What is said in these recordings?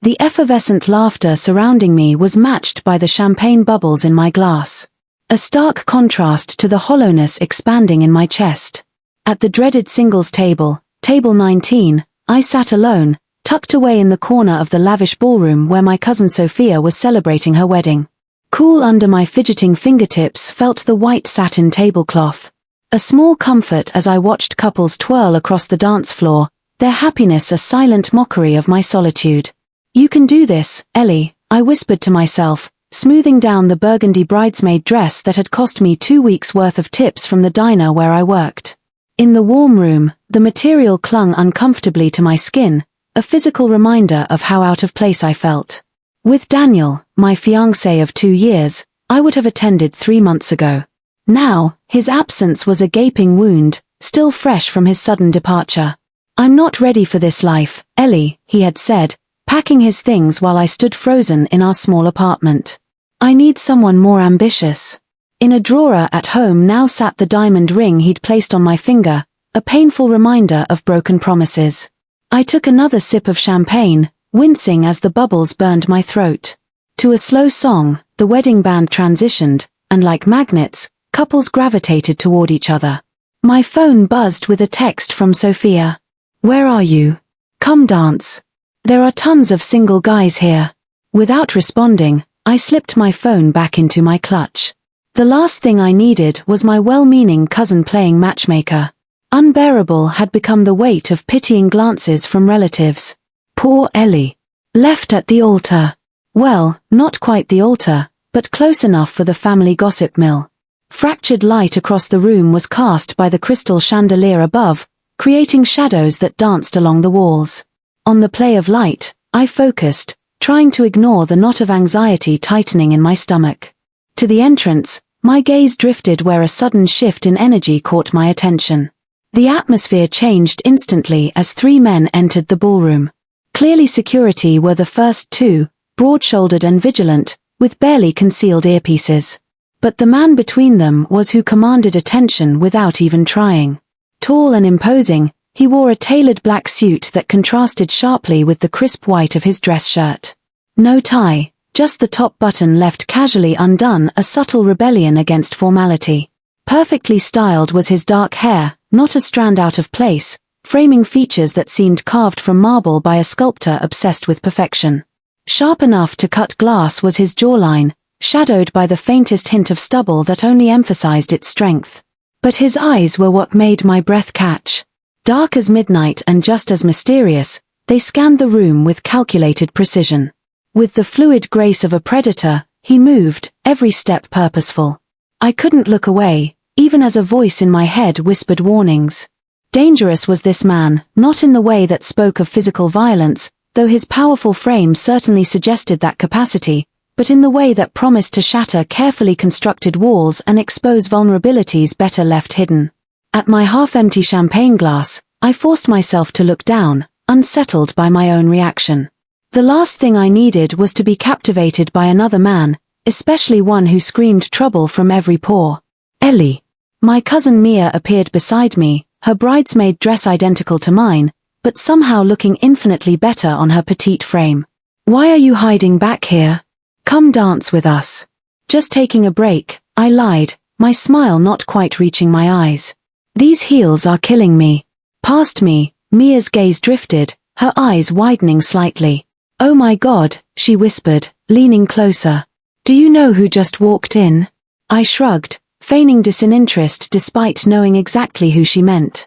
The effervescent laughter surrounding me was matched by the champagne bubbles in my glass. A stark contrast to the hollowness expanding in my chest. At the dreaded singles table, table 19, I sat alone, tucked away in the corner of the lavish ballroom where my cousin Sophia was celebrating her wedding. Cool under my fidgeting fingertips felt the white satin tablecloth. A small comfort as I watched couples twirl across the dance floor, their happiness a silent mockery of my solitude. "You can do this, Ellie," I whispered to myself, smoothing down the burgundy bridesmaid dress that had cost me 2 weeks' worth of tips from the diner where I worked. In the warm room, the material clung uncomfortably to my skin, a physical reminder of how out of place I felt. With Daniel, my fiancé of 2 years, I would have attended 3 months ago. Now, his absence was a gaping wound, still fresh from his sudden departure. "I'm not ready for this life, Ellie," he had said, packing his things while I stood frozen in our small apartment. "I need someone more ambitious." In a drawer at home now sat the diamond ring he'd placed on my finger, a painful reminder of broken promises. I took another sip of champagne, wincing as the bubbles burned my throat. To a slow song, the wedding band transitioned, and like magnets, couples gravitated toward each other. My phone buzzed with a text from Sophia. "Where are you? Come dance. There are tons of single guys here." Without responding, I slipped my phone back into my clutch. The last thing I needed was my well-meaning cousin playing matchmaker. Unbearable had become the weight of pitying glances from relatives. Poor Ellie. Left at the altar. Well, not quite the altar, but close enough for the family gossip mill. Fractured light across the room was cast by the crystal chandelier above, creating shadows that danced along the walls. On the play of light, I focused, trying to ignore the knot of anxiety tightening in my stomach. To the entrance, my gaze drifted where a sudden shift in energy caught my attention. The atmosphere changed instantly as 3 men entered the ballroom. Clearly security were the first 2, broad-shouldered and vigilant, with barely concealed earpieces. But the man between them was who commanded attention without even trying. Tall and imposing, he wore a tailored black suit that contrasted sharply with the crisp white of his dress shirt. No tie, just the top button left casually undone, a subtle rebellion against formality. Perfectly styled was his dark hair, not a strand out of place, framing features that seemed carved from marble by a sculptor obsessed with perfection. Sharp enough to cut glass was his jawline, shadowed by the faintest hint of stubble that only emphasized its strength. But his eyes were what made my breath catch. Dark as midnight and just as mysterious, they scanned the room with calculated precision. With the fluid grace of a predator, he moved, every step purposeful. I couldn't look away, even as a voice in my head whispered warnings. Dangerous was this man, not in the way that spoke of physical violence, though his powerful frame certainly suggested that capacity, but in the way that promised to shatter carefully constructed walls and expose vulnerabilities better left hidden. At my half-empty champagne glass, I forced myself to look down, unsettled by my own reaction. The last thing I needed was to be captivated by another man, especially one who screamed trouble from every pore. "Ellie." My cousin Mia appeared beside me, her bridesmaid dress identical to mine, but somehow looking infinitely better on her petite frame. "Why are you hiding back here? Come dance with us." "Just taking a break," I lied, my smile not quite reaching my eyes. "These heels are killing me." Past me, Mia's gaze drifted, her eyes widening slightly. "Oh my God," she whispered, leaning closer. "Do you know who just walked in?" I shrugged, feigning disinterest despite knowing exactly who she meant.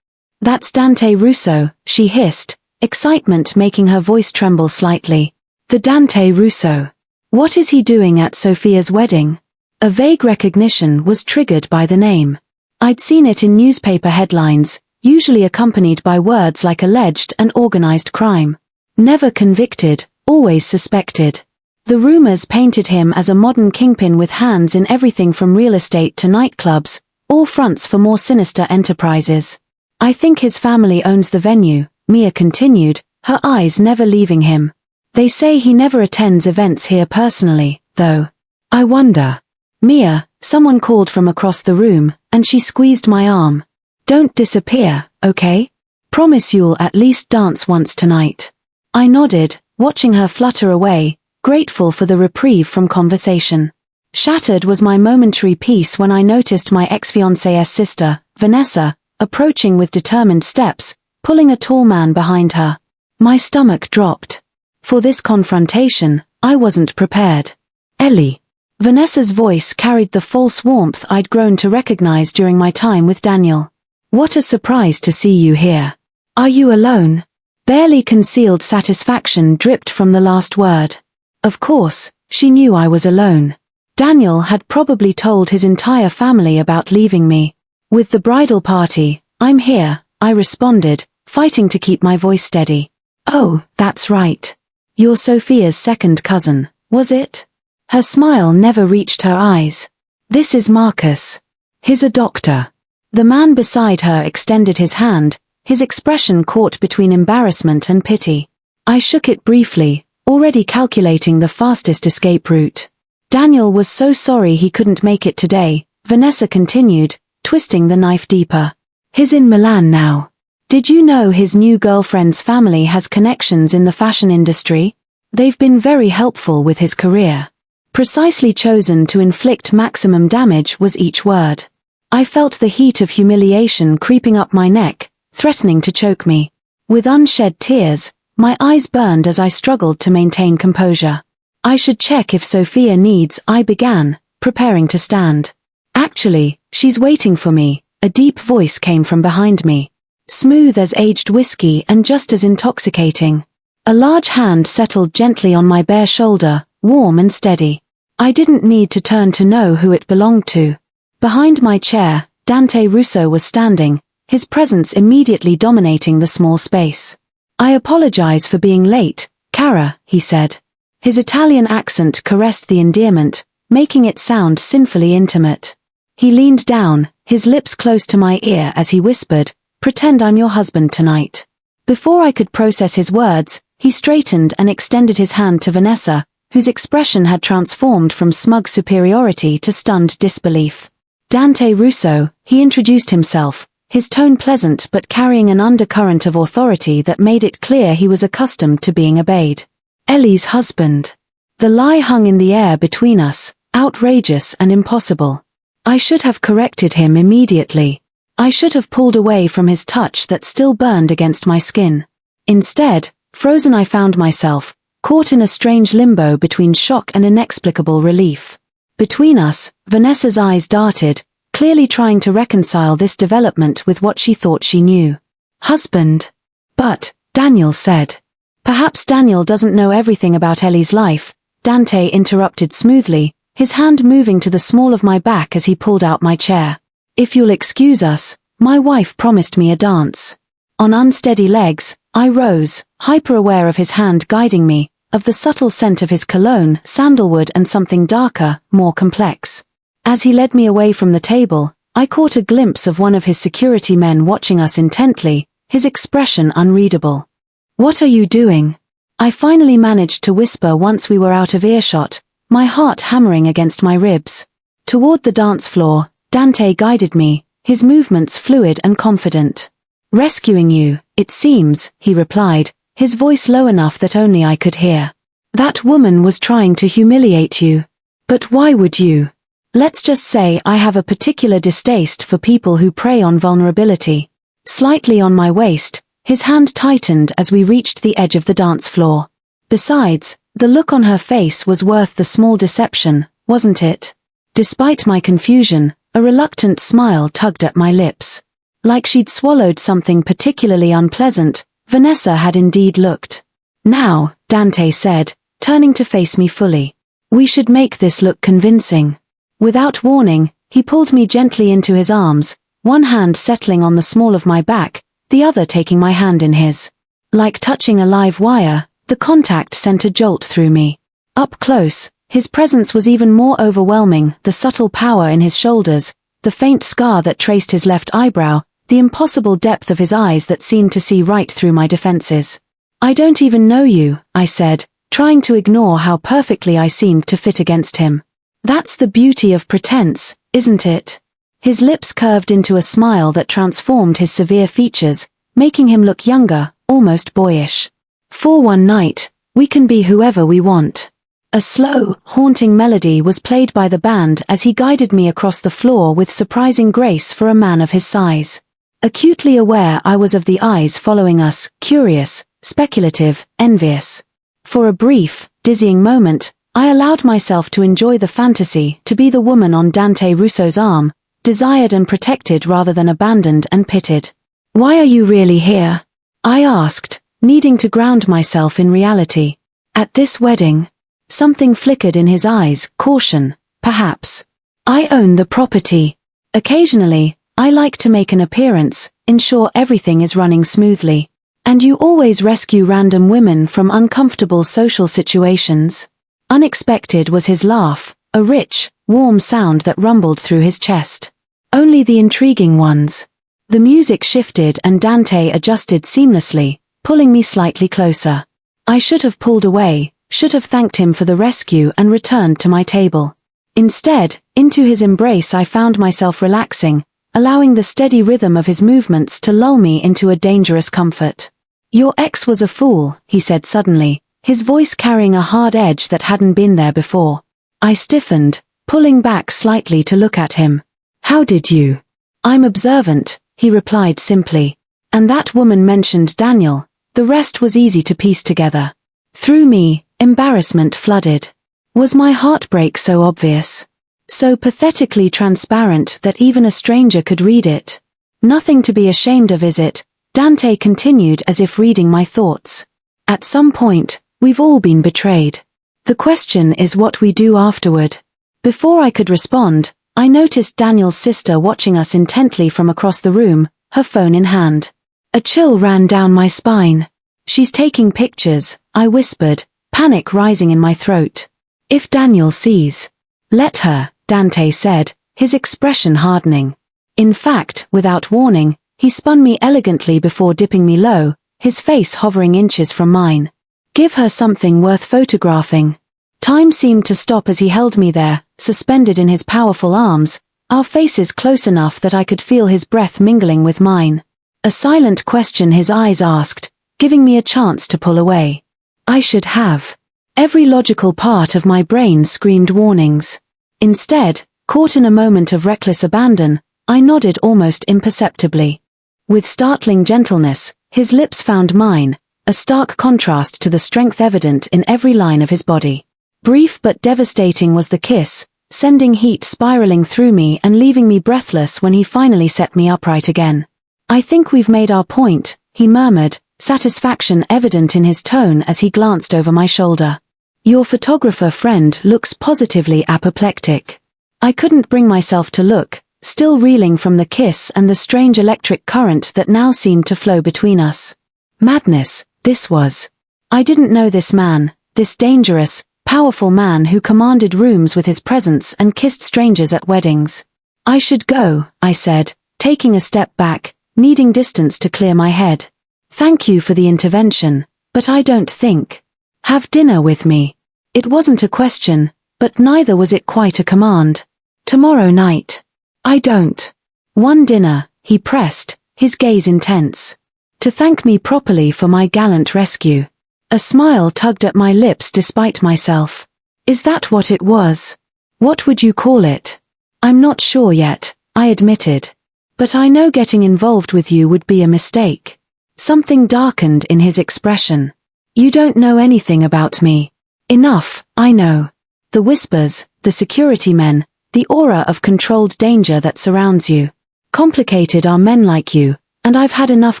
"That's Dante Russo," she hissed, excitement making her voice tremble slightly. "The Dante Russo. What is he doing at Sophia's wedding?" A vague recognition was triggered by the name. I'd seen it in newspaper headlines, usually accompanied by words like alleged and organized crime. Never convicted, always suspected. The rumors painted him as a modern kingpin with hands in everything from real estate to nightclubs, all fronts for more sinister enterprises. "I think his family owns the venue," Mia continued, her eyes never leaving him. "They say he never attends events here personally, though. I wonder." "Mia," someone called from across the room, and she squeezed my arm. "Don't disappear, okay? Promise you'll at least dance once tonight." I nodded, watching her flutter away, grateful for the reprieve from conversation. Shattered was my momentary peace when I noticed my ex-fiancée's sister, Vanessa, approaching with determined steps, pulling a tall man behind her. My stomach dropped. For this confrontation, I wasn't prepared. Ellie. Vanessa's voice carried the false warmth I'd grown to recognize during my time with Daniel. What a surprise to see you here. Are you alone? Barely concealed satisfaction dripped from the last word. Of course, she knew I was alone. Daniel had probably told his entire family about leaving me. With the bridal party, I'm here, I responded, fighting to keep my voice steady. Oh, that's right. You're Sophia's second cousin, was it? Her smile never reached her eyes. This is Marcus. He's a doctor. The man beside her extended his hand, his expression caught between embarrassment and pity. I shook it briefly, already calculating the fastest escape route. Daniel was so sorry he couldn't make it today, Vanessa continued, twisting the knife deeper. He's in Milan now. Did you know his new girlfriend's family has connections in the fashion industry? They've been very helpful with his career. Precisely chosen to inflict maximum damage was each word. I felt the heat of humiliation creeping up my neck, threatening to choke me. With unshed tears, my eyes burned as I struggled to maintain composure. I should check if Sophia needs, I began, preparing to stand. Actually, she's waiting for me, a deep voice came from behind me. Smooth as aged whiskey and just as intoxicating. A large hand settled gently on my bare shoulder, warm and steady. I didn't need to turn to know who it belonged to. Behind my chair, Dante Russo was standing, his presence immediately dominating the small space. I apologize for being late, Cara, he said. His Italian accent caressed the endearment, making it sound sinfully intimate. He leaned down, his lips close to my ear as he whispered, "Pretend I'm your husband tonight." Before I could process his words, he straightened and extended his hand to Vanessa, whose expression had transformed from smug superiority to stunned disbelief. Dante Russo, he introduced himself, his tone pleasant but carrying an undercurrent of authority that made it clear he was accustomed to being obeyed. Ellie's husband. The lie hung in the air between us, outrageous and impossible. I should have corrected him immediately. I should have pulled away from his touch that still burned against my skin. Instead, frozen I found myself, caught in a strange limbo between shock and inexplicable relief. Between us, Vanessa's eyes darted, clearly trying to reconcile this development with what she thought she knew. Husband. But, Daniel said. Perhaps Daniel doesn't know everything about Ellie's life, Dante interrupted smoothly, his hand moving to the small of my back as he pulled out my chair. If you'll excuse us, my wife promised me a dance. On unsteady legs, I rose, hyper-aware of his hand guiding me, of the subtle scent of his cologne, sandalwood and something darker, more complex. As he led me away from the table, I caught a glimpse of one of his security men watching us intently, his expression unreadable. What are you doing? I finally managed to whisper once we were out of earshot, my heart hammering against my ribs. Toward the dance floor, Dante guided me, his movements fluid and confident. Rescuing you, it seems, he replied, his voice low enough that only I could hear. That woman was trying to humiliate you. But why would you? Let's just say I have a particular distaste for people who prey on vulnerability. Slightly on my waist, his hand tightened as we reached the edge of the dance floor. Besides, the look on her face was worth the small deception, wasn't it? Despite my confusion, a reluctant smile tugged at my lips. Like she'd swallowed something particularly unpleasant, Vanessa had indeed looked. Now, Dante said, turning to face me fully. We should make this look convincing. Without warning, he pulled me gently into his arms, one hand settling on the small of my back, the other taking my hand in his. Like touching a live wire, the contact sent a jolt through me. Up close, his presence was even more overwhelming, the subtle power in his shoulders, the faint scar that traced his left eyebrow, the impossible depth of his eyes that seemed to see right through my defenses. I don't even know you, I said, trying to ignore how perfectly I seemed to fit against him. That's the beauty of pretense, isn't it? His lips curved into a smile that transformed his severe features, making him look younger, almost boyish. For one night, We can be whoever we want. A slow, haunting melody was played by the band as he guided me across the floor with surprising grace for a man of his size. Acutely aware I was of the eyes following us, curious, speculative, envious. For a brief, dizzying moment, I allowed myself to enjoy the fantasy to be the woman on Dante Russo's arm, desired and protected rather than abandoned and pitied. "Why are you really here?" I asked, needing to ground myself in reality. "At this wedding." Something flickered in his eyes, caution, perhaps. "I own the property. Occasionally, I like to make an appearance, ensure everything is running smoothly. And you always rescue random women from uncomfortable social situations." Unexpected was his laugh, a rich, warm sound that rumbled through his chest. "Only the intriguing ones." The music shifted and Dante adjusted seamlessly, pulling me slightly closer. I should have pulled away, should have thanked him for the rescue and returned to my table. Instead, into his embrace I found myself relaxing, allowing the steady rhythm of his movements to lull me into a dangerous comfort. "Your ex was a fool," he said suddenly, his voice carrying a hard edge that hadn't been there before. I stiffened, pulling back slightly to look at him. "How did you?" "I'm observant," he replied simply. And that woman mentioned Daniel. The rest was easy to piece together. Through me, embarrassment flooded. Was my heartbreak so obvious? So pathetically transparent that even a stranger could read it? "Nothing to be ashamed of, is it?" Dante continued as if reading my thoughts. "At some point, we've all been betrayed. The question is what we do afterward." Before I could respond, I noticed Daniel's sister watching us intently from across the room, her phone in hand. A chill ran down my spine. "She's taking pictures," I whispered, panic rising in my throat. "If Daniel sees." "Let her," Dante said, his expression hardening. In fact, without warning, he spun me elegantly before dipping me low, his face hovering inches from mine. "Give her something worth photographing." Time seemed to stop as he held me there, suspended in his powerful arms, our faces close enough that I could feel his breath mingling with mine. A silent question his eyes asked, giving me a chance to pull away. I should have. Every logical part of my brain screamed warnings. Instead, caught in a moment of reckless abandon, I nodded almost imperceptibly. With startling gentleness, his lips found mine, a stark contrast to the strength evident in every line of his body. Brief but devastating was the kiss, sending heat spiraling through me and leaving me breathless when he finally set me upright again. "I think we've made our point," he murmured, satisfaction evident in his tone as he glanced over my shoulder. "Your photographer friend looks positively apoplectic." I couldn't bring myself to look, still reeling from the kiss and the strange electric current that now seemed to flow between us. Madness, this was. I didn't know this man, this dangerous, powerful man who commanded rooms with his presence and kissed strangers at weddings. "I should go," I said, taking a step back, needing distance to clear my head. "Thank you for the intervention, but I don't think." "Have dinner with me." It wasn't a question, but neither was it quite a command. "Tomorrow night." "I don't." "One dinner," he pressed, his gaze intense. "To thank me properly for my gallant rescue." A smile tugged at my lips despite myself. "Is that what it was? What would you call it?" "I'm not sure yet," I admitted. "But I know getting involved with you would be a mistake." Something darkened in his expression. "You don't know anything about me." "Enough, I know. The whispers, the security men, the aura of controlled danger that surrounds you. Complicated are men like you, and I've had enough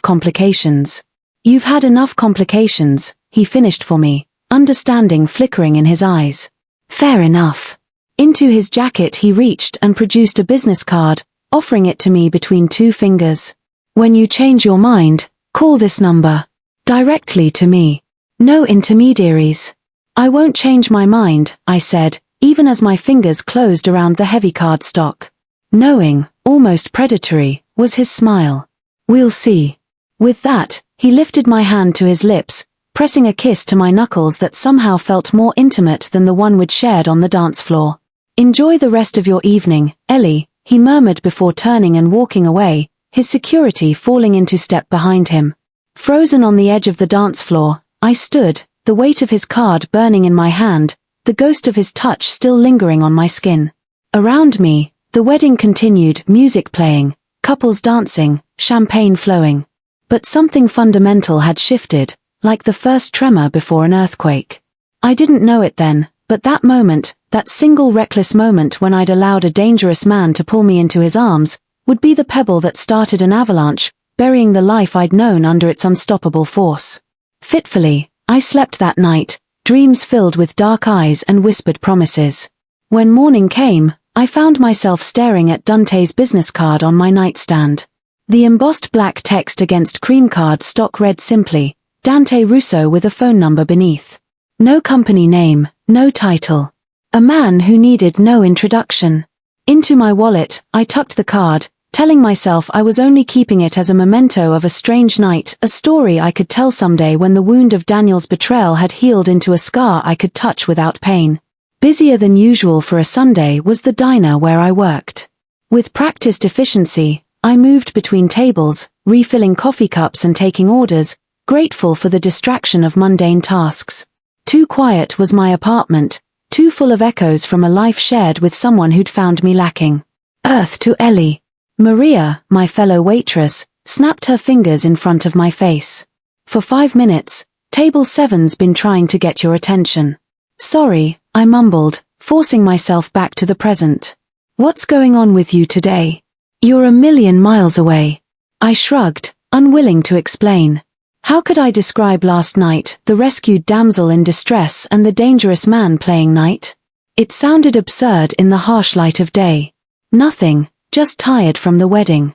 complications." "You've had enough complications," he finished for me, understanding flickering in his eyes. "Fair enough." Into his jacket he reached and produced a business card, offering it to me between two fingers. "When you change your mind, call this number. Directly to me. No intermediaries." "I won't change my mind," I said, even as my fingers closed around the heavy cardstock. Knowing, almost predatory, was his smile. "We'll see." With that, he lifted my hand to his lips, pressing a kiss to my knuckles that somehow felt more intimate than the one we'd shared on the dance floor. "Enjoy the rest of your evening, Ellie," he murmured before turning and walking away, his security falling into step behind him. Frozen on the edge of the dance floor, I stood, the weight of his card burning in my hand, the ghost of his touch still lingering on my skin. Around me, the wedding continued, music playing, couples dancing, champagne flowing. But something fundamental had shifted, like the first tremor before an earthquake. I didn't know it then, but that moment, that single reckless moment when I'd allowed a dangerous man to pull me into his arms, would be the pebble that started an avalanche, burying the life I'd known under its unstoppable force. Fitfully, I slept that night, dreams filled with dark eyes and whispered promises. When morning came, I found myself staring at Dante's business card on my nightstand. The embossed black text against cream card stock read simply, Dante Russo, with a phone number beneath. No company name, no title. A man who needed no introduction. Into my wallet, I tucked the card, telling myself I was only keeping it as a memento of a strange night, a story I could tell someday when the wound of Daniel's betrayal had healed into a scar I could touch without pain. Busier than usual for a Sunday was the diner where I worked. With practiced efficiency, I moved between tables, refilling coffee cups and taking orders, grateful for the distraction of mundane tasks. Too quiet was my apartment, too full of echoes from a life shared with someone who'd found me lacking. Earth to Ellie. Maria, my fellow waitress, snapped her fingers in front of my face. For 5 minutes, Table 7's been trying to get your attention. Sorry, I mumbled, forcing myself back to the present. What's going on with you today? You're a million miles away. I shrugged, unwilling to explain. How could I describe last night, the rescued damsel in distress and the dangerous man playing night? It sounded absurd in the harsh light of day. Nothing, just tired from the wedding.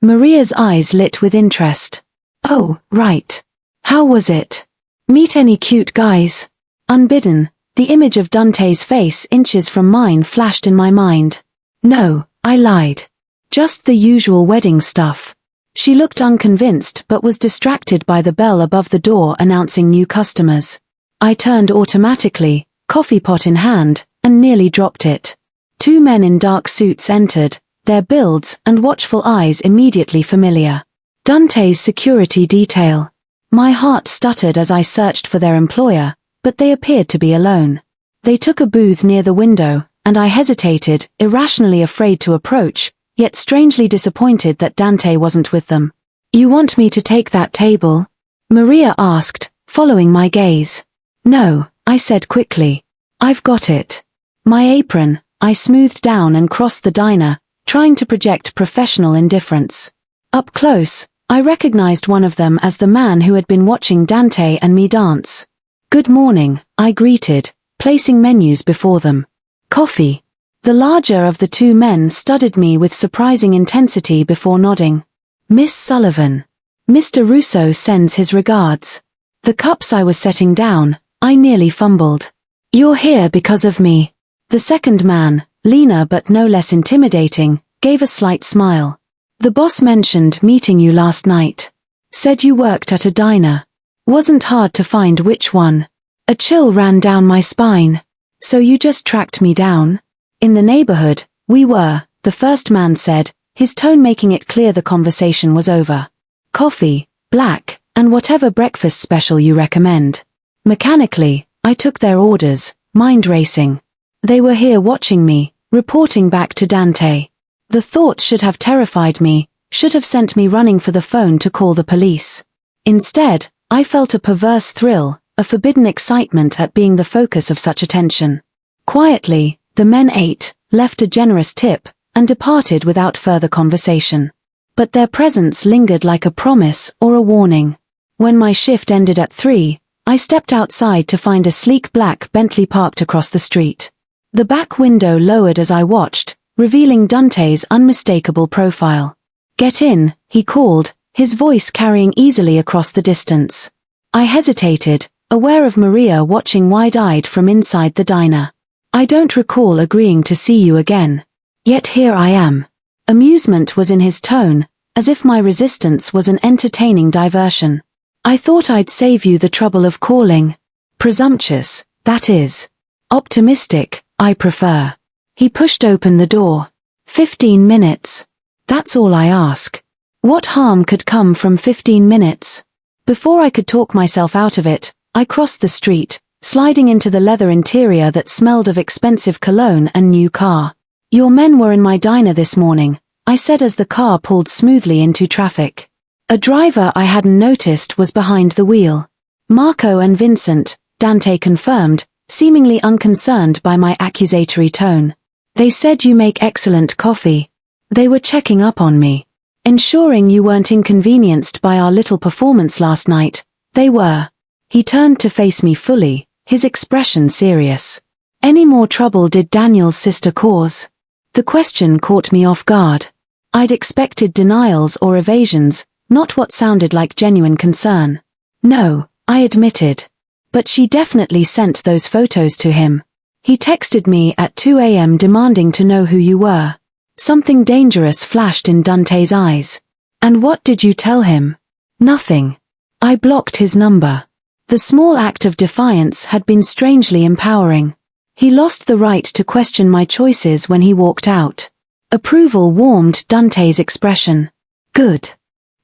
Maria's eyes lit with interest. Oh, right. How was it? Meet any cute guys? Unbidden, the image of Dante's face inches from mine flashed in my mind. No, I lied. Just the usual wedding stuff. She looked unconvinced but was distracted by the bell above the door announcing new customers. I turned automatically, coffee pot in hand, and nearly dropped it. 2 men in dark suits entered, their builds and watchful eyes immediately familiar. Dante's security detail. My heart stuttered as I searched for their employer, but they appeared to be alone. They took a booth near the window, and I hesitated, irrationally afraid to approach, yet strangely disappointed that Dante wasn't with them. You want me to take that table? Maria asked, following my gaze. No, I said quickly. I've got it. My apron, I smoothed down and crossed the diner, trying to project professional indifference. Up close, I recognized one of them as the man who had been watching Dante and me dance. Good morning, I greeted, placing menus before them. Coffee. The larger of the 2 men studied me with surprising intensity before nodding. Miss Sullivan. Mr. Russo sends his regards. The cups I was setting down, I nearly fumbled. You're here because of me. The second man, leaner but no less intimidating, gave a slight smile. The boss mentioned meeting you last night. Said you worked at a diner. Wasn't hard to find which one. A chill ran down my spine. So you just tracked me down? In the neighborhood, we were, the first man said, his tone making it clear the conversation was over. Coffee, black, and whatever breakfast special you recommend. Mechanically, I took their orders, mind racing. They were here watching me, reporting back to Dante. The thought should have terrified me, should have sent me running for the phone to call the police. Instead, I felt a perverse thrill, a forbidden excitement at being the focus of such attention. Quietly, the men ate, left a generous tip, and departed without further conversation. But their presence lingered like a promise or a warning. When my shift ended at 3, I stepped outside to find a sleek black Bentley parked across the street. The back window lowered as I watched, revealing Dante's unmistakable profile. Get in, he called, his voice carrying easily across the distance. I hesitated, aware of Maria watching wide-eyed from inside the diner. I don't recall agreeing to see you again. Yet here I am. Amusement was in his tone, as if my resistance was an entertaining diversion. I thought I'd save you the trouble of calling. Presumptuous, that is. Optimistic, I prefer. He pushed open the door. 15 minutes. That's all I ask. What harm could come from 15 minutes? Before I could talk myself out of it, I crossed the street, sliding into the leather interior that smelled of expensive cologne and new car. "Your men were in my diner this morning," I said as the car pulled smoothly into traffic. A driver I hadn't noticed was behind the wheel. "Marco and Vincent," Dante confirmed, seemingly unconcerned by my accusatory tone. "They said you make excellent coffee. They were checking up on me. Ensuring you weren't inconvenienced by our little performance last night." "They were." He turned to face me fully, his expression serious. "Any more trouble did Daniel's sister cause?" The question caught me off guard. I'd expected denials or evasions, not what sounded like genuine concern. "No," I admitted. "But she definitely sent those photos to him. He texted me at 2 a.m. demanding to know who you were." Something dangerous flashed in Dante's eyes. "And what did you tell him?" "Nothing. I blocked his number." The small act of defiance had been strangely empowering. He lost the right to question my choices when he walked out. Approval warmed Dante's expression. "Good."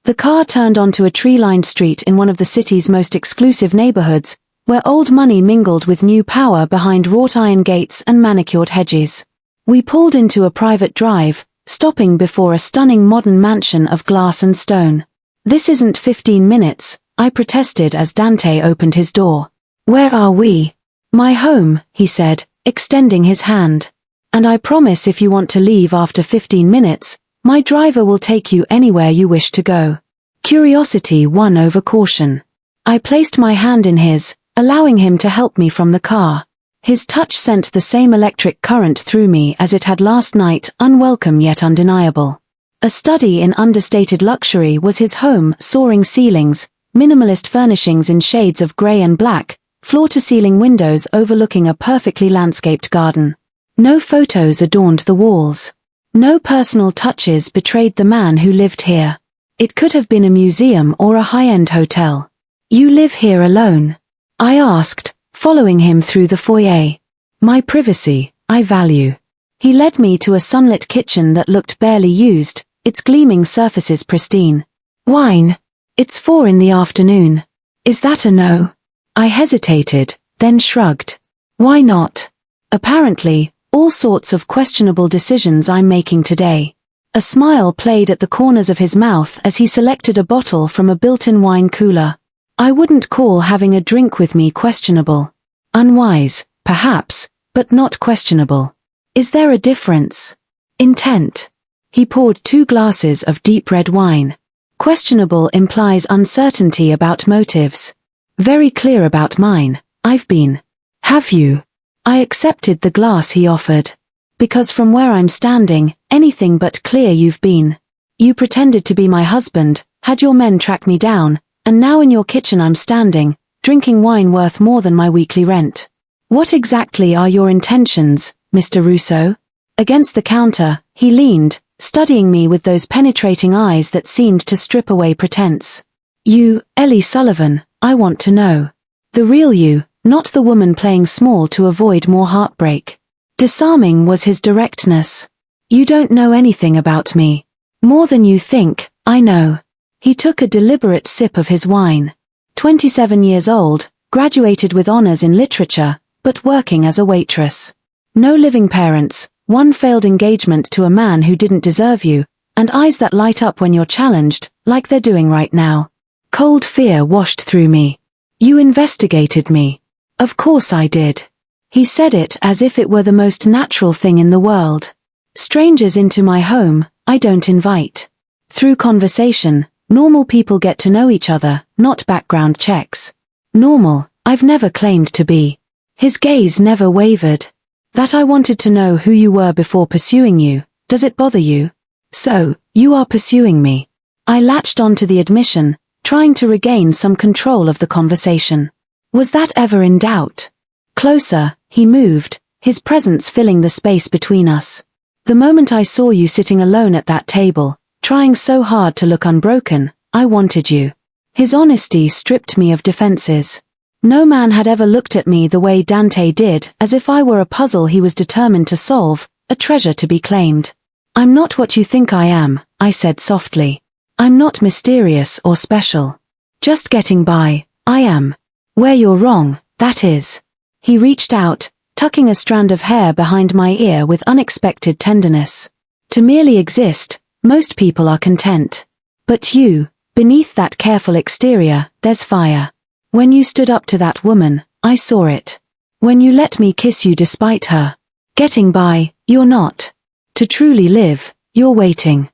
The car turned onto a tree-lined street in one of the city's most exclusive neighborhoods, where old money mingled with new power behind wrought iron gates and manicured hedges. We pulled into a private drive, stopping before a stunning modern mansion of glass and stone. "This isn't 15 minutes, I protested as Dante opened his door. "Where are we?" "My home," he said, extending his hand. "And I promise if you want to leave after 15 minutes, my driver will take you anywhere you wish to go." Curiosity won over caution. I placed my hand in his, allowing him to help me from the car. His touch sent the same electric current through me as it had last night, unwelcome yet undeniable. A study in understated luxury was his home, soaring ceilings, minimalist furnishings in shades of grey and black, floor-to-ceiling windows overlooking a perfectly landscaped garden. No photos adorned the walls. No personal touches betrayed the man who lived here. It could have been a museum or a high-end hotel. "You live here alone?" I asked, following him through the foyer. "My privacy, I value." He led me to a sunlit kitchen that looked barely used, its gleaming surfaces pristine. "Wine?" "It's 4 in the afternoon. Is that a no?" I hesitated, then shrugged. "Why not?" "Apparently, all sorts of questionable decisions I'm making today." A smile played at the corners of his mouth as he selected a bottle from a built-in wine cooler. "I wouldn't call having a drink with me questionable. Unwise, perhaps, but not questionable." "Is there a difference?" "Intent." He poured 2 glasses of deep red wine. "Questionable implies uncertainty about motives. Very clear about mine, I've been." "Have you?" I accepted the glass he offered. "Because from where I'm standing, anything but clear you've been. You pretended to be my husband, had your men track me down, and now in your kitchen I'm standing, drinking wine worth more than my weekly rent. What exactly are your intentions, Mr. Russo?" Against the counter, he leaned, studying me with those penetrating eyes that seemed to strip away pretense. "You, Ellie Sullivan, I want to know. The real you, not the woman playing small to avoid more heartbreak." Disarming was his directness. "You don't know anything about me. More than you think, I know." He took a deliberate sip of his wine. 27 years old, graduated with honors in literature, but working as a waitress. No living parents, one failed engagement to a man who didn't deserve you, and eyes that light up when you're challenged, like they're doing right now. Cold fear washed through me. "You investigated me." "Of course I did." He said it as if it were the most natural thing in the world. "Strangers into my home, I don't invite. Through conversation, normal people get to know each other, not background checks. Normal, I've never claimed to be." His gaze never wavered. "That I wanted to know who you were before pursuing you, does it bother you?" "So, you are pursuing me." I latched onto the admission, trying to regain some control of the conversation. Was that ever in doubt? Closer, he moved, his presence filling the space between us. "The moment I saw you sitting alone at that table, trying so hard to look unbroken, I wanted you." His honesty stripped me of defenses. No man had ever looked at me the way Dante did, as if I were a puzzle he was determined to solve, a treasure to be claimed. "I'm not what you think I am," I said softly. "I'm not mysterious or special. Just getting by, I am." Where you're wrong, that is. He reached out, tucking a strand of hair behind my ear with unexpected tenderness. To merely exist, most people are content. But you, beneath that careful exterior, there's fire. When you stood up to that woman, I saw it. When you let me kiss you despite her getting by, you're not. To truly live, you're waiting.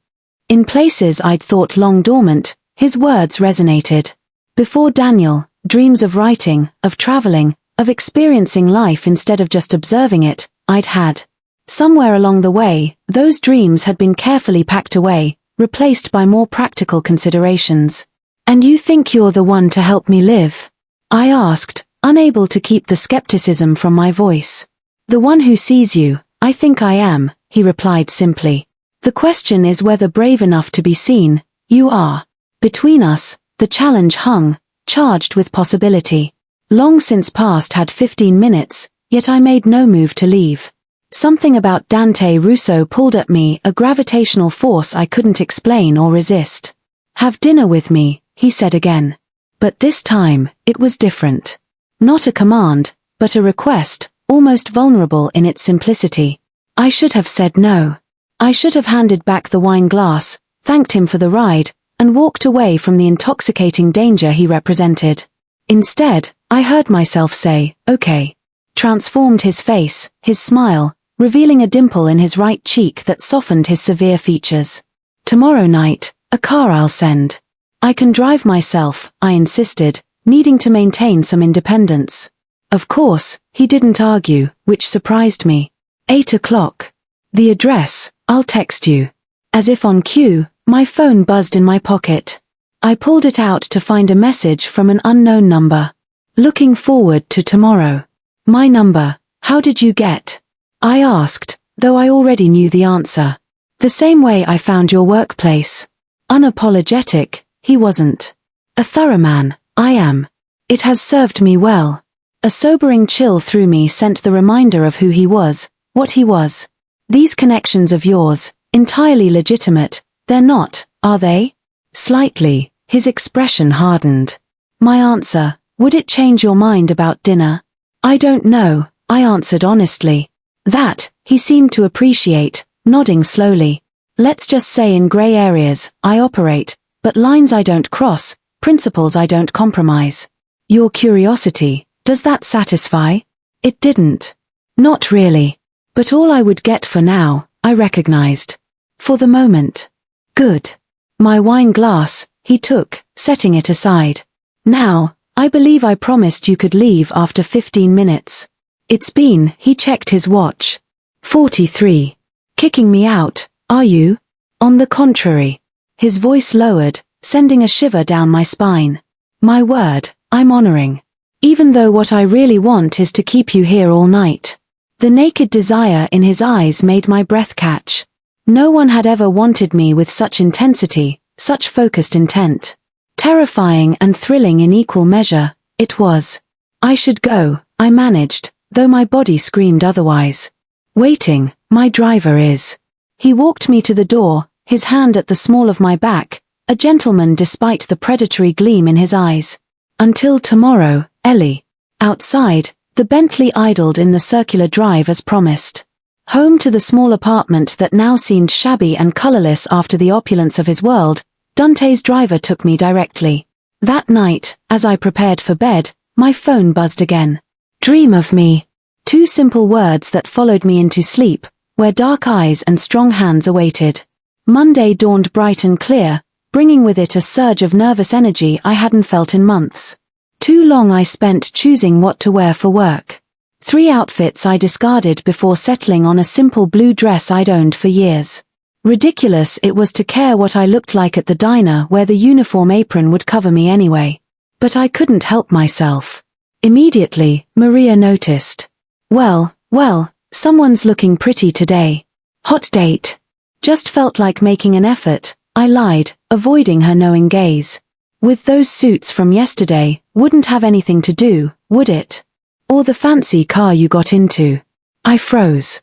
In places I'd thought long dormant, his words resonated. Before Daniel, dreams of writing, of traveling, of experiencing life instead of just observing it, I'd had. Somewhere along the way, those dreams had been carefully packed away, replaced by more practical considerations. And you think you're the one to help me live? I asked, unable to keep the skepticism from my voice. The one who sees you, I think I am, he replied simply. The question is whether brave enough to be seen, you are. Between us, the challenge hung, charged with possibility. Long since past had 15 minutes, yet I made no move to leave. Something about Dante Russo pulled at me, a gravitational force I couldn't explain or resist. Have dinner with me, he said again. But this time, it was different. Not a command, but a request, almost vulnerable in its simplicity. I should have said no. I should have handed back the wine glass, thanked him for the ride, and walked away from the intoxicating danger he represented. Instead, I heard myself say, okay. Transformed his face, his smile, revealing a dimple in his right cheek that softened his severe features. Tomorrow night, a car I'll send. I can drive myself, I insisted, needing to maintain some independence. Of course, he didn't argue, which surprised me. 8 o'clock. The address, I'll text you. As if on cue, my phone buzzed in my pocket. I pulled it out to find a message from an unknown number. Looking forward to tomorrow. My number, how did you get? I asked, though I already knew the answer. The same way I found your workplace. Unapologetic, he wasn't. A thorough man, I am. It has served me well. A sobering chill through me sent the reminder of who he was, what he was. These connections of yours, entirely legitimate, they're not, are they? Slightly, his expression hardened. My answer, would it change your mind about dinner? I don't know, I answered honestly. That, he seemed to appreciate, nodding slowly. Let's just say in grey areas, I operate, but lines I don't cross, principles I don't compromise. Your curiosity, does that satisfy? It didn't. Not really. But all I would get for now, I recognized. For the moment. Good. My wine glass, he took, setting it aside. Now, I believe I promised you could leave after 15 minutes. It's been, he checked his watch. 43. Kicking me out, are you? On the contrary. His voice lowered, sending a shiver down my spine. My word, I'm honoring. Even though what I really want is to keep you here all night. The naked desire in his eyes made my breath catch. No one had ever wanted me with such intensity, such focused intent. Terrifying and thrilling in equal measure, it was. I should go, I managed, though my body screamed otherwise. Waiting, my driver is. He walked me to the door, his hand at the small of my back, a gentleman despite the predatory gleam in his eyes. Until tomorrow, Ellie. Outside, the Bentley idled in the circular drive as promised. Home to the small apartment that now seemed shabby and colorless after the opulence of his world, Dante's driver took me directly. That night, as I prepared for bed, my phone buzzed again. Dream of me. 2 simple words that followed me into sleep, where dark eyes and strong hands awaited. Monday dawned bright and clear, bringing with it a surge of nervous energy I hadn't felt in months. Too long I spent choosing what to wear for work. 3 outfits I discarded before settling on a simple blue dress I'd owned for years. Ridiculous it was to care what I looked like at the diner where the uniform apron would cover me anyway. But I couldn't help myself. Immediately, Maria noticed. Well, someone's looking pretty today. Hot date. Just felt like making an effort, I lied, avoiding her knowing gaze. With those suits from yesterday, wouldn't have anything to do, would it? Or the fancy car you got into. I froze.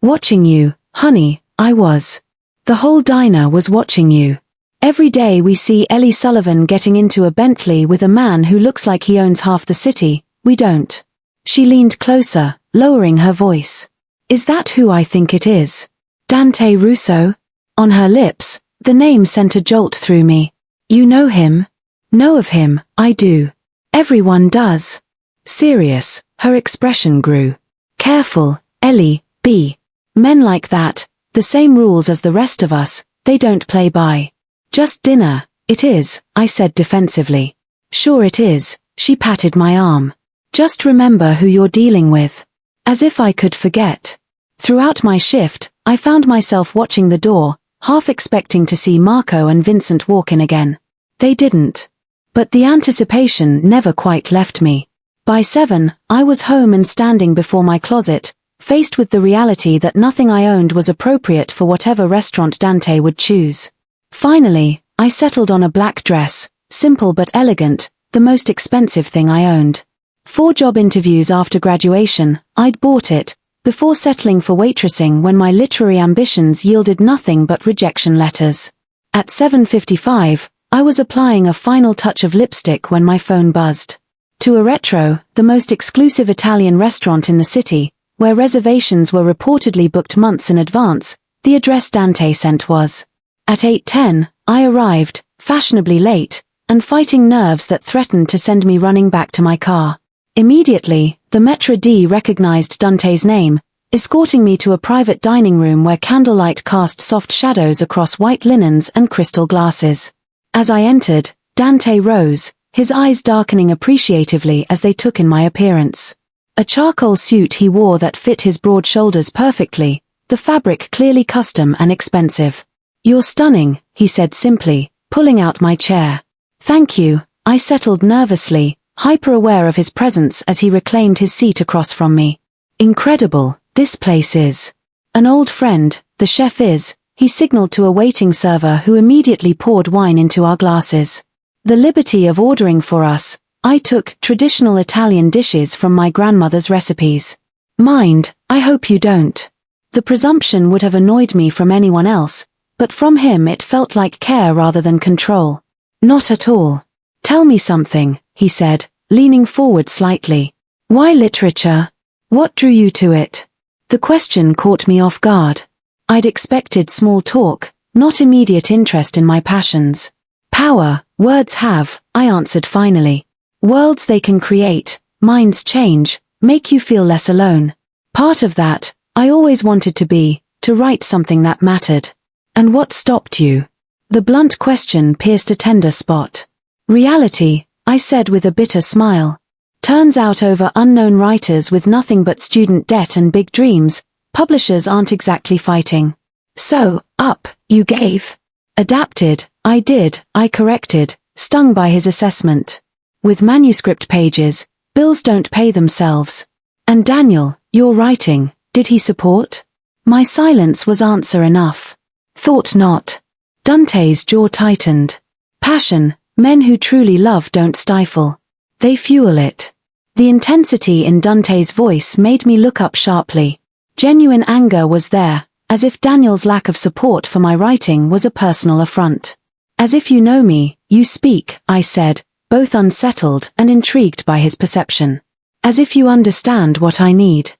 Watching you, honey, I was. The whole diner was watching you. Every day we see Ellie Sullivan getting into a Bentley with a man who looks like he owns half the city. We don't. She leaned closer, lowering her voice. Is that who I think it is? Dante Russo? On her lips, the name sent a jolt through me. You know him? Know of him, I do. Everyone does. Serious, her expression grew. Careful, Ellie, B. Men like that, the same rules as the rest of us, they don't play by. Just dinner, it is, I said defensively. Sure it is, she patted my arm. Just remember who you're dealing with. As if I could forget. Throughout my shift, I found myself watching the door, half expecting to see Marco and Vincent walk in again. They didn't. But the anticipation never quite left me. By 7, I was home and standing before my closet, faced with the reality that nothing I owned was appropriate for whatever restaurant Dante would choose. Finally, I settled on a black dress, simple but elegant, the most expensive thing I owned. 4 job interviews after graduation, I'd bought it, before settling for waitressing when my literary ambitions yielded nothing but rejection letters. At 7:55, I was applying a final touch of lipstick when my phone buzzed. To a Retro, the most exclusive Italian restaurant in the city, where reservations were reportedly booked months in advance, the address Dante sent was. At 8:10, I arrived, fashionably late, and fighting nerves that threatened to send me running back to my car. Immediately, the Metro D recognized Dante's name, escorting me to a private dining room where candlelight cast soft shadows across white linens and crystal glasses. As I entered, Dante rose, his eyes darkening appreciatively as they took in my appearance. A charcoal suit he wore that fit his broad shoulders perfectly, the fabric clearly custom and expensive. You're stunning, he said simply, pulling out my chair. Thank you, I settled nervously, hyper-aware of his presence as he reclaimed his seat across from me. Incredible, this place is. An old friend, the chef is, he signaled to a waiting server who immediately poured wine into our glasses. The liberty of ordering for us, I took traditional Italian dishes from my grandmother's recipes. Mind, I hope you don't. The presumption would have annoyed me from anyone else, but from him it felt like care rather than control. Not at all. Tell me something, he said, leaning forward slightly. Why literature? What drew you to it? The question caught me off guard. I'd expected small talk, not immediate interest in my passions. Power, words have, I answered finally. Worlds they can create, minds change, make you feel less alone. Part of that, I always wanted to write something that mattered. And what stopped you? The blunt question pierced a tender spot. Reality, I said with a bitter smile. Turns out over unknown writers with nothing but student debt and big dreams, publishers aren't exactly fighting. So, up, you gave. Adapted, I did, I corrected, stung by his assessment. With manuscript pages, bills don't pay themselves. And Daniel, your writing, did he support? My silence was answer enough. Thought not. Dante's jaw tightened. Passion, men who truly love don't stifle. They fuel it. The intensity in Dante's voice made me look up sharply. Genuine anger was there, as if Daniel's lack of support for my writing was a personal affront. As if you know me, you speak, I said, both unsettled and intrigued by his perception. As if you understand what I need.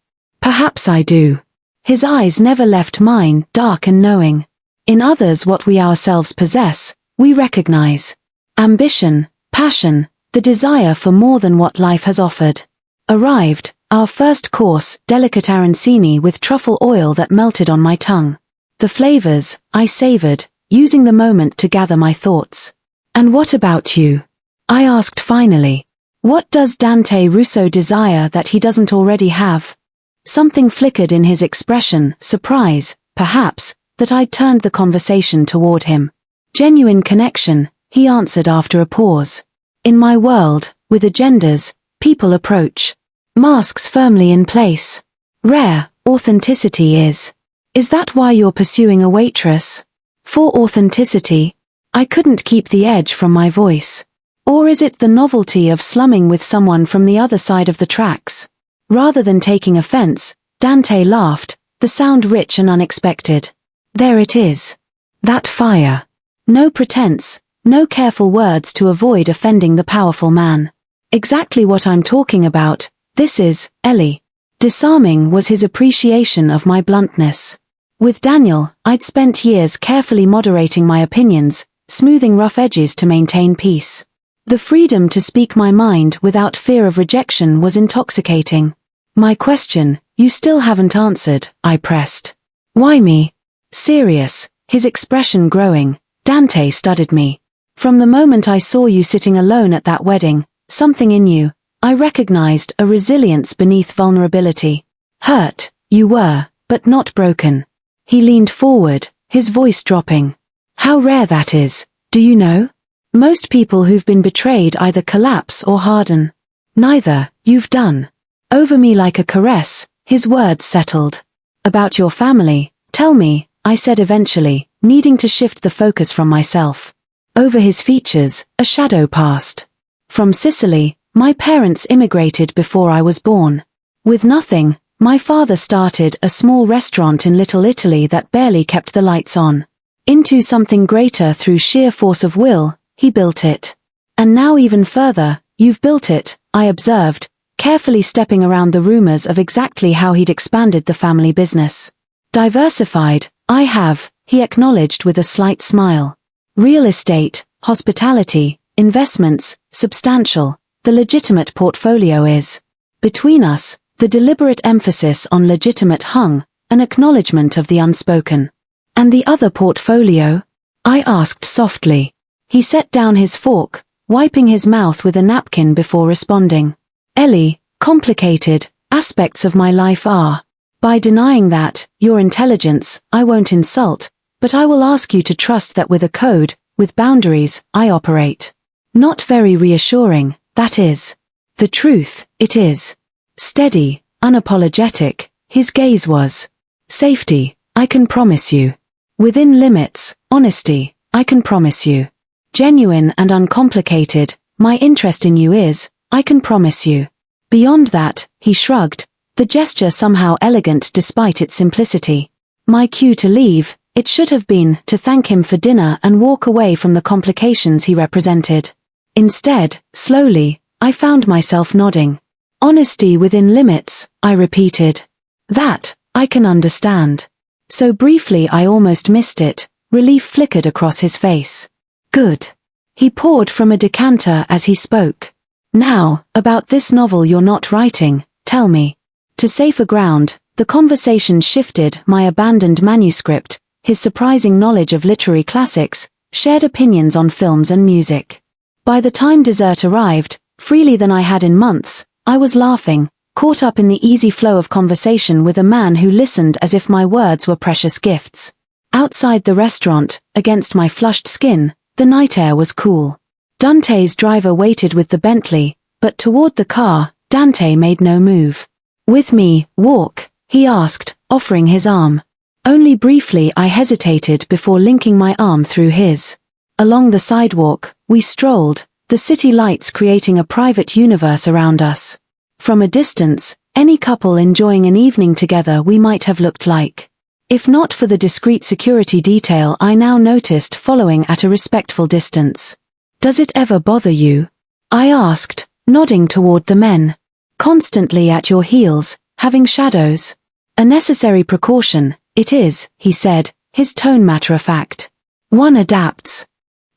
Perhaps I do. His eyes never left mine, dark and knowing. In others what we ourselves possess, we recognize. Ambition, passion, the desire for more than what life has offered. Arrived, our first course, delicate arancini with truffle oil that melted on my tongue. The flavors, I savored, using the moment to gather my thoughts. And what about you? I asked finally. What does Dante Russo desire that he doesn't already have? Something flickered in his expression, surprise, perhaps, that I turned the conversation toward him. Genuine connection, he answered after a pause. In my world, with agendas, people approach. Masks firmly in place. Rare, authenticity is. Is that why you're pursuing a waitress? For authenticity? I couldn't keep the edge from my voice. Or is it the novelty of slumming with someone from the other side of the tracks? Rather than taking offense, Dante laughed, the sound rich and unexpected. There it is. That fire. No pretense, no careful words to avoid offending the powerful man. Exactly what I'm talking about, this is, Ellie. Disarming was his appreciation of my bluntness. With Daniel, I'd spent years carefully moderating my opinions, smoothing rough edges to maintain peace. The freedom to speak my mind without fear of rejection was intoxicating. My question, you still haven't answered, I pressed. Why me? Serious, his expression growing. Dante studied me. From the moment I saw you sitting alone at that wedding, something in you, I recognized a resilience beneath vulnerability. Hurt, you were, but not broken. He leaned forward, his voice dropping. How rare that is, do you know? Most people who've been betrayed either collapse or harden. Neither, you've done. Over me like a caress, his words settled. About your family, tell me, I said eventually, needing to shift the focus from myself. Over his features, a shadow passed. From Sicily, my parents immigrated before I was born. With nothing, my father started a small restaurant in Little Italy that barely kept the lights on. Into something greater through sheer force of will, he built it. And now even further, you've built it, I observed, carefully stepping around the rumors of exactly how he'd expanded the family business. Diversified, I have, he acknowledged with a slight smile. Real estate, hospitality, investments, substantial, the legitimate portfolio is. Between us, the deliberate emphasis on legitimate hung, an acknowledgement of the unspoken. And the other portfolio? I asked softly. He set down his fork, wiping his mouth with a napkin before responding. Ellie, complicated, aspects of my life are. By denying that, your intelligence, I won't insult, but I will ask you to trust that with a code, with boundaries, I operate. Not very reassuring, that is. The truth, it is. Steady, unapologetic, his gaze was. Safety, I can promise you. Within limits, honesty, I can promise you. Genuine and uncomplicated, my interest in you is, I can promise you. Beyond that, he shrugged, the gesture somehow elegant despite its simplicity. My cue to leave, it should have been to thank him for dinner and walk away from the complications he represented. Instead, slowly, I found myself nodding. Honesty within limits, I repeated. That, I can understand. So briefly I almost missed it, relief flickered across his face. Good. He poured from a decanter as he spoke. Now, about this novel you're not writing, tell me. To safer ground, the conversation shifted my abandoned manuscript, his surprising knowledge of literary classics, shared opinions on films and music. By the time dessert arrived, freely than I had in months, I was laughing, caught up in the easy flow of conversation with a man who listened as if my words were precious gifts. Outside the restaurant, against my flushed skin, the night air was cool. Dante's driver waited with the Bentley, but toward the car, Dante made no move. With me, walk, he asked, offering his arm. Only briefly I hesitated before linking my arm through his. Along the sidewalk, we strolled, the city lights creating a private universe around us. From a distance, any couple enjoying an evening together we might have looked like. If not for the discreet security detail I now noticed following at a respectful distance. Does it ever bother you? I asked, nodding toward the men. Constantly at your heels, having shadows. A necessary precaution, it is, he said, his tone matter-of-fact. One adapts.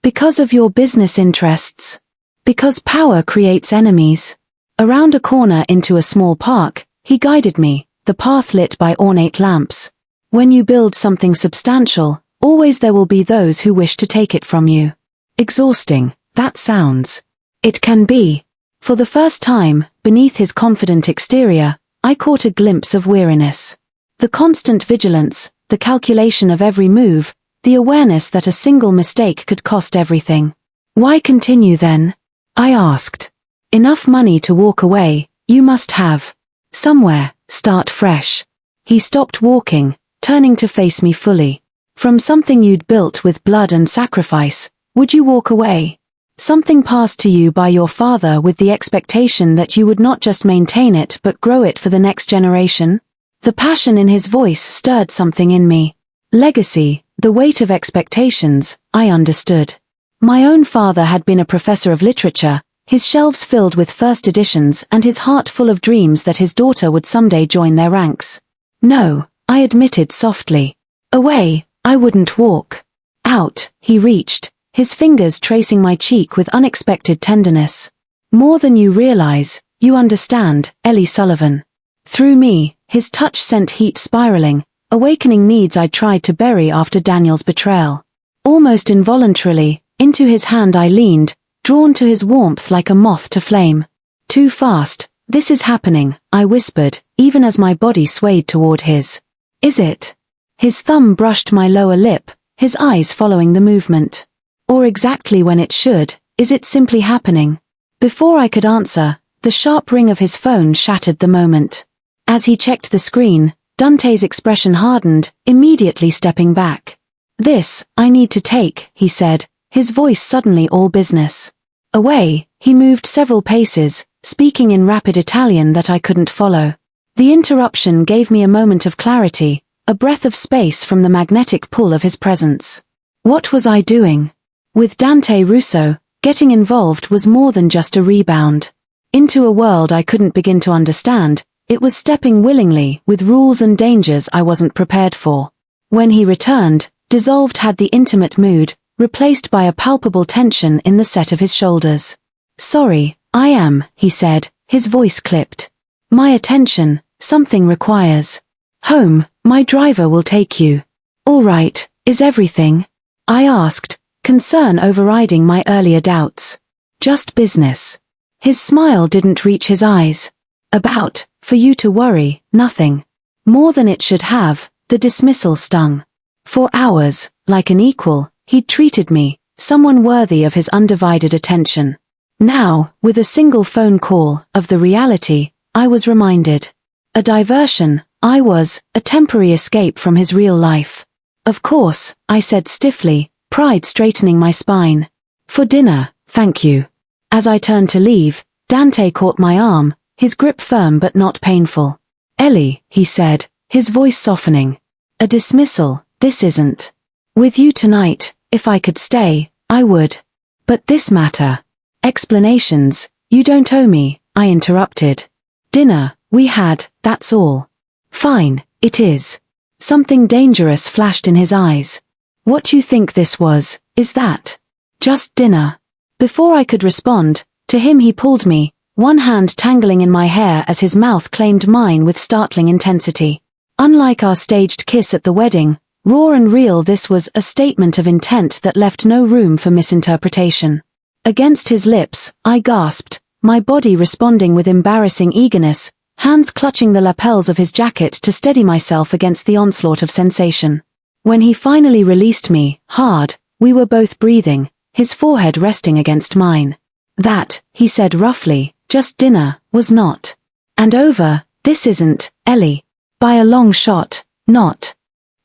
Because of your business interests. Because power creates enemies. Around a corner into a small park, he guided me, the path lit by ornate lamps. When you build something substantial, always there will be those who wish to take it from you. Exhausting, that sounds. It can be. For the first time, beneath his confident exterior, I caught a glimpse of weariness. The constant vigilance, the calculation of every move, the awareness that a single mistake could cost everything. Why continue then? I asked. Enough money to walk away, you must have. Somewhere, start fresh. He stopped walking, turning to face me fully. From something you'd built with blood and sacrifice, would you walk away? Something passed to you by your father with the expectation that you would not just maintain it but grow it for the next generation? The passion in his voice stirred something in me. Legacy, The weight of expectations, I understood. My own father had been a professor of literature, his shelves filled with first editions and his heart full of dreams that his daughter would someday join their ranks. No, I admitted softly. Away, I wouldn't walk. Out, he reached, his fingers tracing my cheek with unexpected tenderness. More than you realize, you understand, Ellie Sullivan. Through me, his touch sent heat spiraling, awakening needs I'd tried to bury after Daniel's betrayal. Almost involuntarily, into his hand I leaned, drawn to his warmth like a moth to flame. Too fast, this is happening, I whispered, even as my body swayed toward his. Is it? His thumb brushed my lower lip, his eyes following the movement. Or exactly when it should, is it simply happening? Before I could answer, the sharp ring of his phone shattered the moment. As he checked the screen, Dante's expression hardened, immediately stepping back. This, I need to take, he said, his voice suddenly all business. Away, he moved several paces, speaking in rapid Italian that I couldn't follow. The interruption gave me a moment of clarity, a breath of space from the magnetic pull of his presence. What was I doing? With Dante Russo, getting involved was more than just a rebound. Into a world I couldn't begin to understand, it was stepping willingly with rules and dangers I wasn't prepared for. When he returned, dissolved had the intimate mood, replaced by a palpable tension in the set of his shoulders. Sorry, I am, he said, his voice clipped. My attention, something requires. Home, my driver will take you. All right, is everything? I asked, concern overriding my earlier doubts. Just business. His smile didn't reach his eyes. For you to worry, nothing. More than it should have, the dismissal stung. For hours, like an equal, he'd treated me, someone worthy of his undivided attention. Now, with a single phone call, of the reality, I was reminded. A diversion, I was, a temporary escape from his real life. Of course, I said stiffly, pride straightening my spine. For dinner, thank you. As I turned to leave, Dante caught my arm, his grip firm but not painful. Ellie, he said, his voice softening. A dismissal, this isn't. With you tonight, if I could stay, I would. But this matter. Explanations, you don't owe me, I interrupted. Dinner, we had, that's all. Fine, it is. Something dangerous flashed in his eyes. What you think this was, is that? Just dinner. Before I could respond, to him he pulled me, one hand tangling in my hair as his mouth claimed mine with startling intensity. Unlike our staged kiss at the wedding, raw and real, this was a statement of intent that left no room for misinterpretation. Against his lips, I gasped, my body responding with embarrassing eagerness, hands clutching the lapels of his jacket to steady myself against the onslaught of sensation. When he finally released me, hard, we were both breathing, his forehead resting against mine. That, he said roughly, just dinner, was not. And over, this isn't, Ellie. By a long shot, not.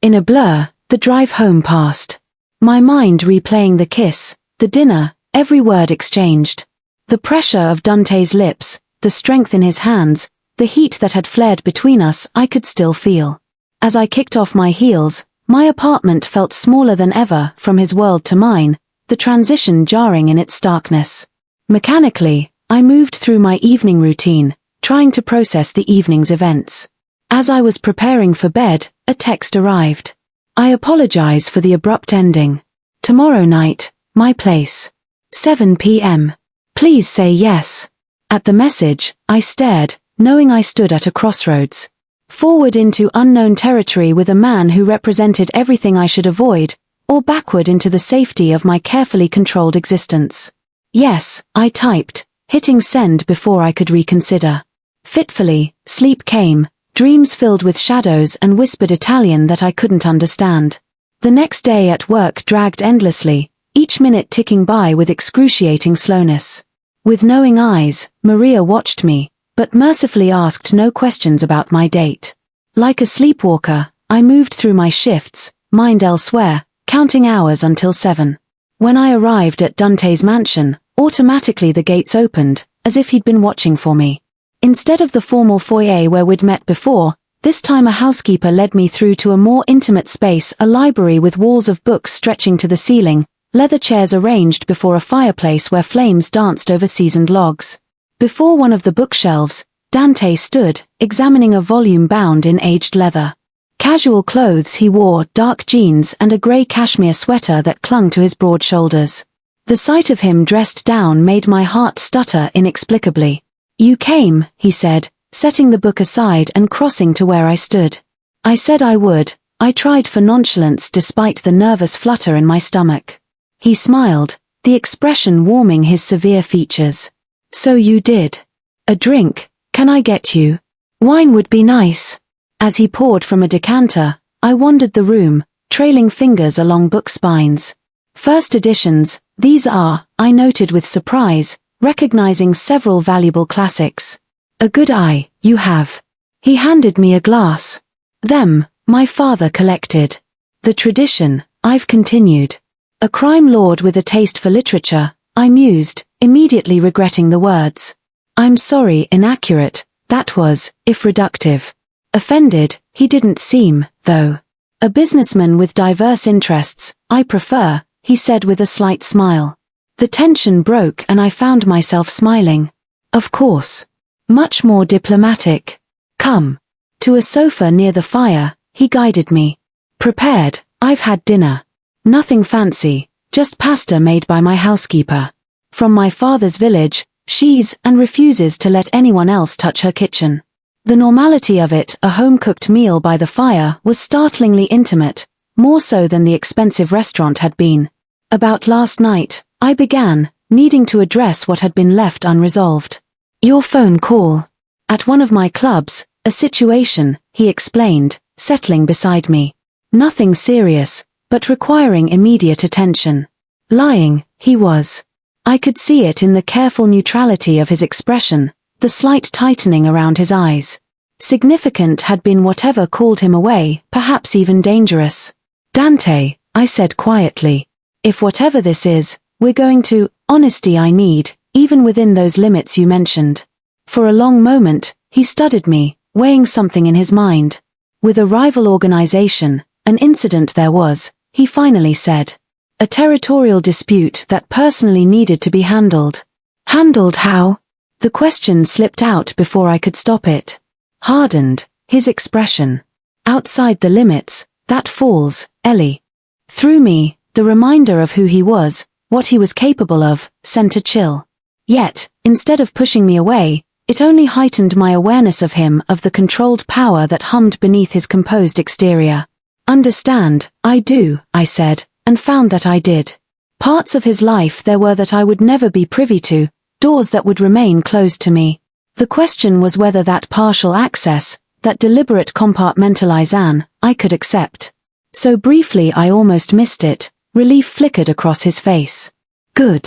In a blur, the drive home passed. My mind replaying the kiss, the dinner, every word exchanged. The pressure of Dante's lips, the strength in his hands, the heat that had flared between us I could still feel. As I kicked off my heels, my apartment felt smaller than ever from his world to mine, the transition jarring in its starkness. Mechanically, I moved through my evening routine, trying to process the evening's events. As I was preparing for bed, a text arrived. I apologize for the abrupt ending. Tomorrow night, my place. 7 p.m. Please say yes. At the message, I stared, knowing I stood at a crossroads. Forward into unknown territory with a man who represented everything I should avoid, or backward into the safety of my carefully controlled existence. Yes, I typed, hitting send before I could reconsider. Fitfully, sleep came, dreams filled with shadows and whispered Italian that I couldn't understand. The next day at work dragged endlessly, each minute ticking by with excruciating slowness. With knowing eyes, Maria watched me, but mercifully asked no questions about my date. Like a sleepwalker, I moved through my shifts, mind elsewhere, counting hours until 7. When I arrived at Dante's mansion, automatically the gates opened, as if he'd been watching for me. Instead of the formal foyer where we'd met before, This time a housekeeper led me through to a more intimate space, a library with walls of books stretching to the ceiling, leather chairs arranged before a fireplace where flames danced over seasoned logs. Before one of the bookshelves, Dante stood, examining a volume bound in aged leather. Casual clothes he wore, dark jeans and a grey cashmere sweater that clung to his broad shoulders. The sight of him dressed down made my heart stutter inexplicably. "You came," he said, setting the book aside and crossing to where I stood. I said I would. I tried for nonchalance despite the nervous flutter in my stomach. He smiled, the expression warming his severe features. "So you did. A drink? Can I get you? Wine would be nice." As he poured from a decanter, I wandered the room, trailing fingers along book spines. First editions, these are, I noted with surprise, recognizing several valuable classics. "A good eye, you have." He handed me a glass. "Them, my father collected. The tradition, I've continued." A crime lord with a taste for literature, I mused, immediately regretting the words. "I'm sorry, inaccurate, that was, if reductive." Offended, he didn't seem, though. "A businessman with diverse interests, I prefer," he said with a slight smile. The tension broke and I found myself smiling. "Of course. Much more diplomatic. Come." To a sofa near the fire, he guided me. "Prepared, I've had dinner. Nothing fancy, just pasta made by my housekeeper. From my father's village, she's and refuses to let anyone else touch her kitchen." The normality of it, a home-cooked meal by the fire, was startlingly intimate, more so than the expensive restaurant had been. "About last night," I began, needing to address what had been left unresolved. "Your phone call. At one of my clubs, a situation," he explained, settling beside me. "Nothing serious, but requiring immediate attention." Lying, he was. I could see it in the careful neutrality of his expression, the slight tightening around his eyes. Significant had been whatever called him away, perhaps even dangerous. "Dante," I said quietly, "if whatever this is, we're going to, honesty I need, even within those limits you mentioned." For a long moment, he studied me, weighing something in his mind. With a rival organization, an incident there was, he finally said. "A territorial dispute that personally needed to be handled." "Handled how?" The question slipped out before I could stop it. Hardened, his expression. "Outside the limits, that falls, Ellie." Through me, the reminder of who he was, what he was capable of, sent a chill. Yet, instead of pushing me away, it only heightened my awareness of him, of the controlled power that hummed beneath his composed exterior. "Understand, I do," I said, and found that I did. Parts of his life there were that I would never be privy to, doors that would remain closed to me. The question was whether that partial access, that deliberate compartmentalization, I could accept. So briefly I almost missed it, relief flickered across his face. "Good."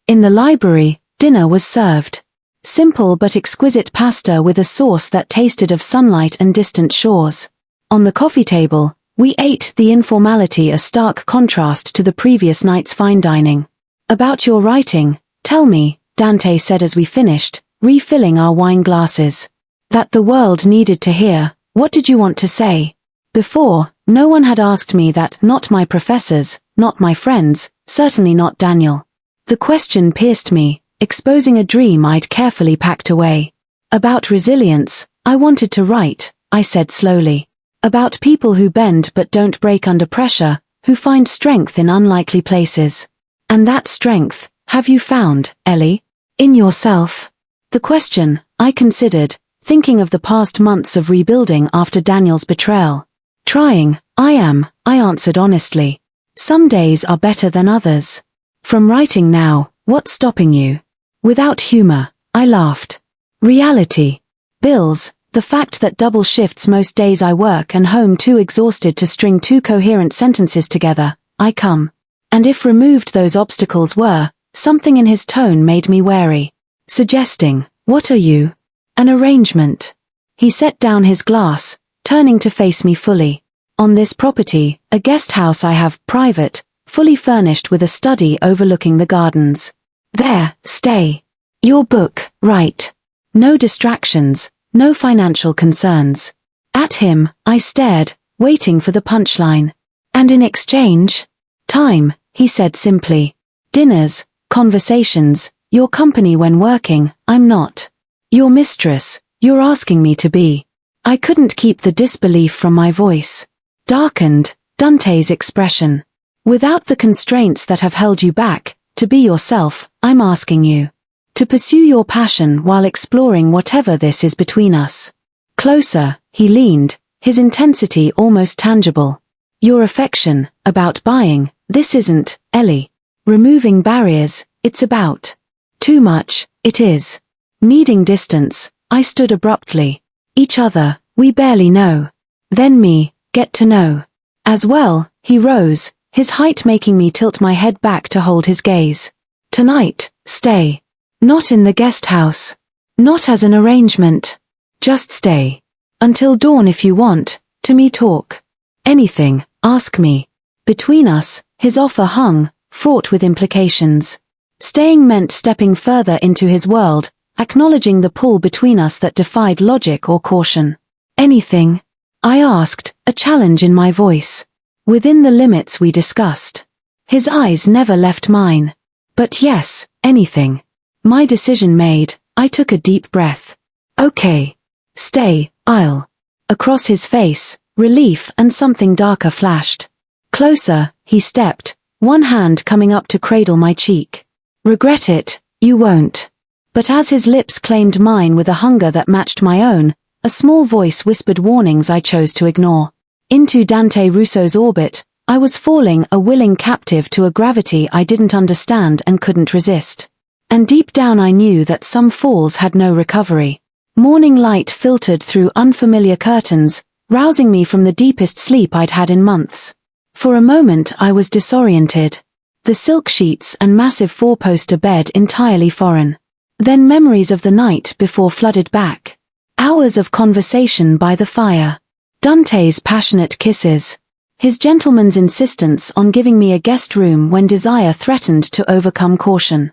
In the library, dinner was served. Simple but exquisite pasta with a sauce that tasted of sunlight and distant shores. On the coffee table, we ate, the informality a stark contrast to the previous night's fine dining. "About your writing, tell me," Dante said as we finished, refilling our wine glasses. "That the world needed to hear, what did you want to say?" Before, no one had asked me that, not my professors, not my friends, certainly not Daniel. The question pierced me, exposing a dream I'd carefully packed away. "About resilience, I wanted to write," I said slowly. "About people who bend but don't break under pressure, who find strength in unlikely places. And that strength, have you found, Ellie? In yourself?" The question, I considered, thinking of the past months of rebuilding after Daniel's betrayal. "Trying, I am," I answered honestly. "Some days are better than others." "From writing now, what's stopping you?" Without humor, I laughed. "Reality. Bills, the fact that double shifts most days I work and home too exhausted to string two coherent sentences together, I come." And if removed those obstacles were, something in his tone made me wary. Suggesting, "What are you?" "An arrangement." He set down his glass, turning to face me fully. "On this property, a guest house I have, private, fully furnished with a study overlooking the gardens. There, stay. Your book, write. No distractions, no financial concerns. At him, I stared, waiting for the punchline. And in exchange? Time, he said simply. Dinners, conversations, your company when working. I'm not your mistress, you're asking me to be. I couldn't keep the disbelief from my voice. Darkened, Dante's expression. Without the constraints that have held you back, to be yourself, I'm asking you. To pursue your passion while exploring whatever this is between us. Closer, he leaned, his intensity almost tangible. Your affection, about buying, this isn't, Ellie. Removing barriers, it's about. Too much, it is. Needing distance, I stood abruptly. Each other, we barely know. Then me, get to know. As well, he rose, his height making me tilt my head back to hold his gaze. Tonight, stay. Not in the guest house. Not as an arrangement. Just stay. Until dawn if you want, to me talk. Anything, ask me. Between us, his offer hung, fraught with implications. Staying meant stepping further into his world, acknowledging the pull between us that defied logic or caution. Anything? I asked, a challenge in my voice. Within the limits we discussed. His eyes never left mine. But yes, anything. My decision made, I took a deep breath. Okay. Stay, I'll. Across his face, relief and something darker flashed. Closer, he stepped, one hand coming up to cradle my cheek. Regret it, you won't. But as his lips claimed mine with a hunger that matched my own, a small voice whispered warnings I chose to ignore. Into Dante Russo's orbit, I was falling a willing captive to a gravity I didn't understand and couldn't resist. And deep down I knew that some falls had no recovery. Morning light filtered through unfamiliar curtains, rousing me from the deepest sleep I'd had in months. For a moment I was disoriented. The silk sheets and massive four-poster bed entirely foreign. Then memories of the night before flooded back. Hours of conversation by the fire. Dante's passionate kisses. His gentleman's insistence on giving me a guest room when desire threatened to overcome caution.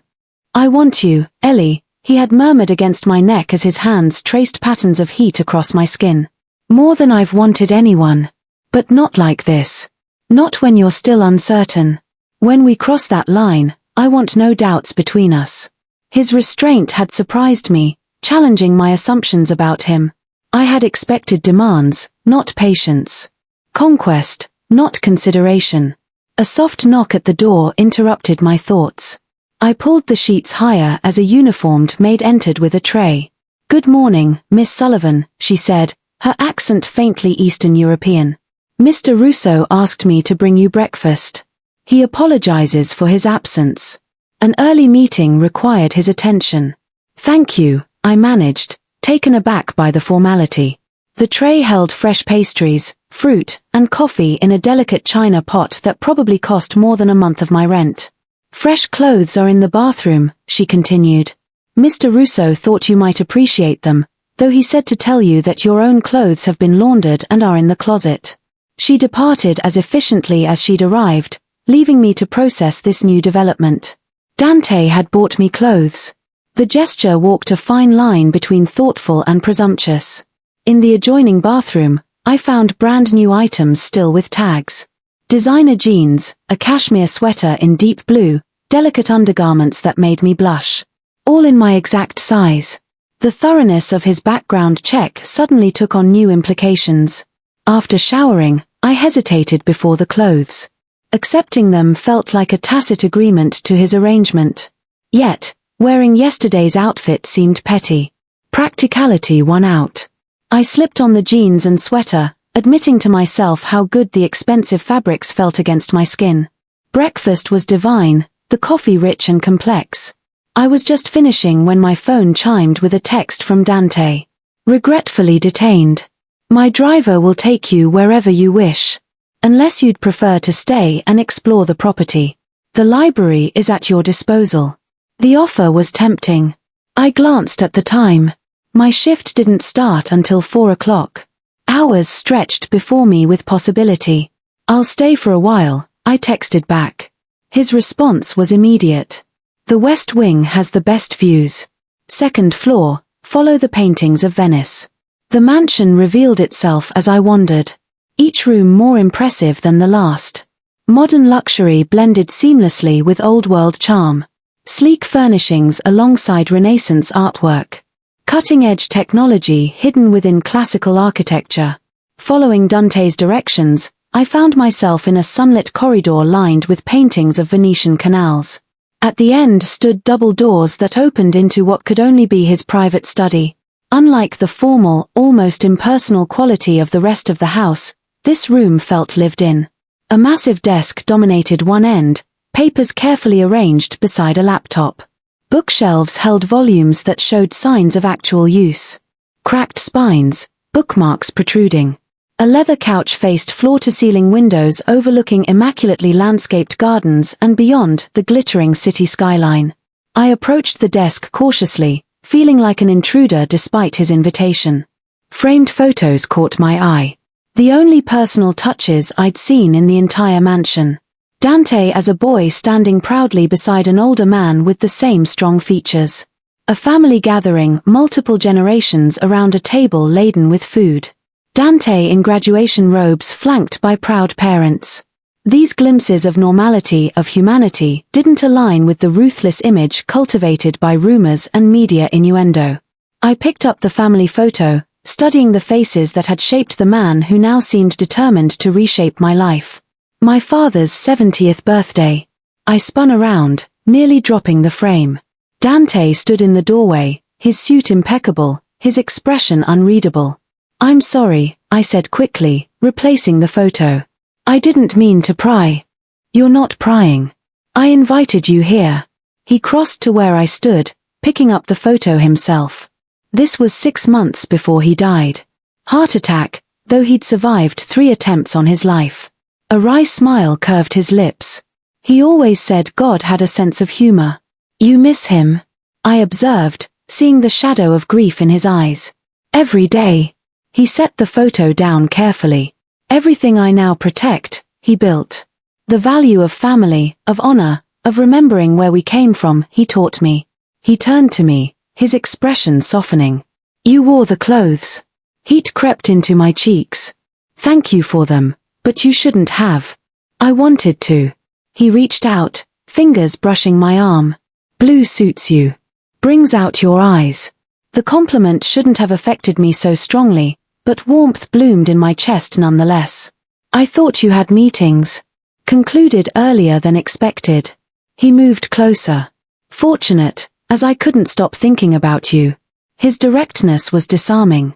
I want you, Ellie, he had murmured against my neck as his hands traced patterns of heat across my skin. More than I've wanted anyone. But not like this. Not when you're still uncertain. When we cross that line, I want no doubts between us. His restraint had surprised me, challenging my assumptions about him. I had expected demands, not patience. Conquest, not consideration. A soft knock at the door interrupted my thoughts. I pulled the sheets higher as a uniformed maid entered with a tray. Good morning, Miss Sullivan, she said, her accent faintly Eastern European. Mr. Russo asked me to bring you breakfast. He apologizes for his absence. An early meeting required his attention. Thank you, I managed, taken aback by the formality. The tray held fresh pastries, fruit, and coffee in a delicate china pot that probably cost more than a month of my rent. Fresh clothes are in the bathroom, she continued. Mr. Russo thought you might appreciate them, though he said to tell you that your own clothes have been laundered and are in the closet. She departed as efficiently as she'd arrived, leaving me to process this new development. Dante had bought me clothes. The gesture walked a fine line between thoughtful and presumptuous. In the adjoining bathroom, I found brand new items still with tags. Designer jeans, a cashmere sweater in deep blue, delicate undergarments that made me blush. All in my exact size. The thoroughness of his background check suddenly took on new implications. After showering, I hesitated before the clothes. Accepting them felt like a tacit agreement to his arrangement. Yet, wearing yesterday's outfit seemed petty. Practicality won out. I slipped on the jeans and sweater, admitting to myself how good the expensive fabrics felt against my skin. Breakfast was divine, the coffee rich and complex. I was just finishing when my phone chimed with a text from Dante. Regretfully detained. My driver will take you wherever you wish. Unless you'd prefer to stay and explore the property. The library is at your disposal. The offer was tempting. I glanced at the time. My shift didn't start until 4 o'clock. Hours stretched before me with possibility. I'll stay for a while, I texted back. His response was immediate. The West Wing has the best views. Second floor, follow the paintings of Venice. The mansion revealed itself as I wandered, each room more impressive than the last. Modern luxury blended seamlessly with old-world charm. Sleek furnishings alongside Renaissance artwork. Cutting-edge technology hidden within classical architecture. Following Dante's directions, I found myself in a sunlit corridor lined with paintings of Venetian canals. At the end stood double doors that opened into what could only be his private study. Unlike the formal, almost impersonal quality of the rest of the house, this room felt lived in. A massive desk dominated one end, papers carefully arranged beside a laptop. Bookshelves held volumes that showed signs of actual use. Cracked spines, bookmarks protruding. A leather couch faced floor-to-ceiling windows overlooking immaculately landscaped gardens and beyond the glittering city skyline. I approached the desk cautiously, feeling like an intruder despite his invitation. Framed photos caught my eye. The only personal touches I'd seen in the entire mansion. Dante as a boy standing proudly beside an older man with the same strong features. A family gathering, multiple generations around a table laden with food. Dante in graduation robes flanked by proud parents. These glimpses of normality, of humanity, didn't align with the ruthless image cultivated by rumors and media innuendo. I picked up the family photo, studying the faces that had shaped the man who now seemed determined to reshape my life. My father's 70th birthday. I spun around, nearly dropping the frame. Dante stood in the doorway, his suit impeccable, his expression unreadable. "I'm sorry," I said quickly, replacing the photo. "I didn't mean to pry." "You're not prying. I invited you here." He crossed to where I stood, picking up the photo himself. This was 6 months before he died. Heart attack, though he'd survived 3 attempts on his life. A wry smile curved his lips. He always said God had a sense of humor. "You miss him?" I observed, seeing the shadow of grief in his eyes. "Every day." He set the photo down carefully. "Everything I now protect, he built. The value of family, of honor, of remembering where we came from, he taught me." He turned to me, his expression softening. "You wore the clothes." Heat crept into my cheeks. "Thank you for them, but you shouldn't have." "I wanted to." He reached out, fingers brushing my arm. "Blue suits you. Brings out your eyes." The compliment shouldn't have affected me so strongly, but warmth bloomed in my chest nonetheless. "I thought you had meetings." Concluded earlier than expected. He moved closer. "Fortunate, as I couldn't stop thinking about you." His directness was disarming.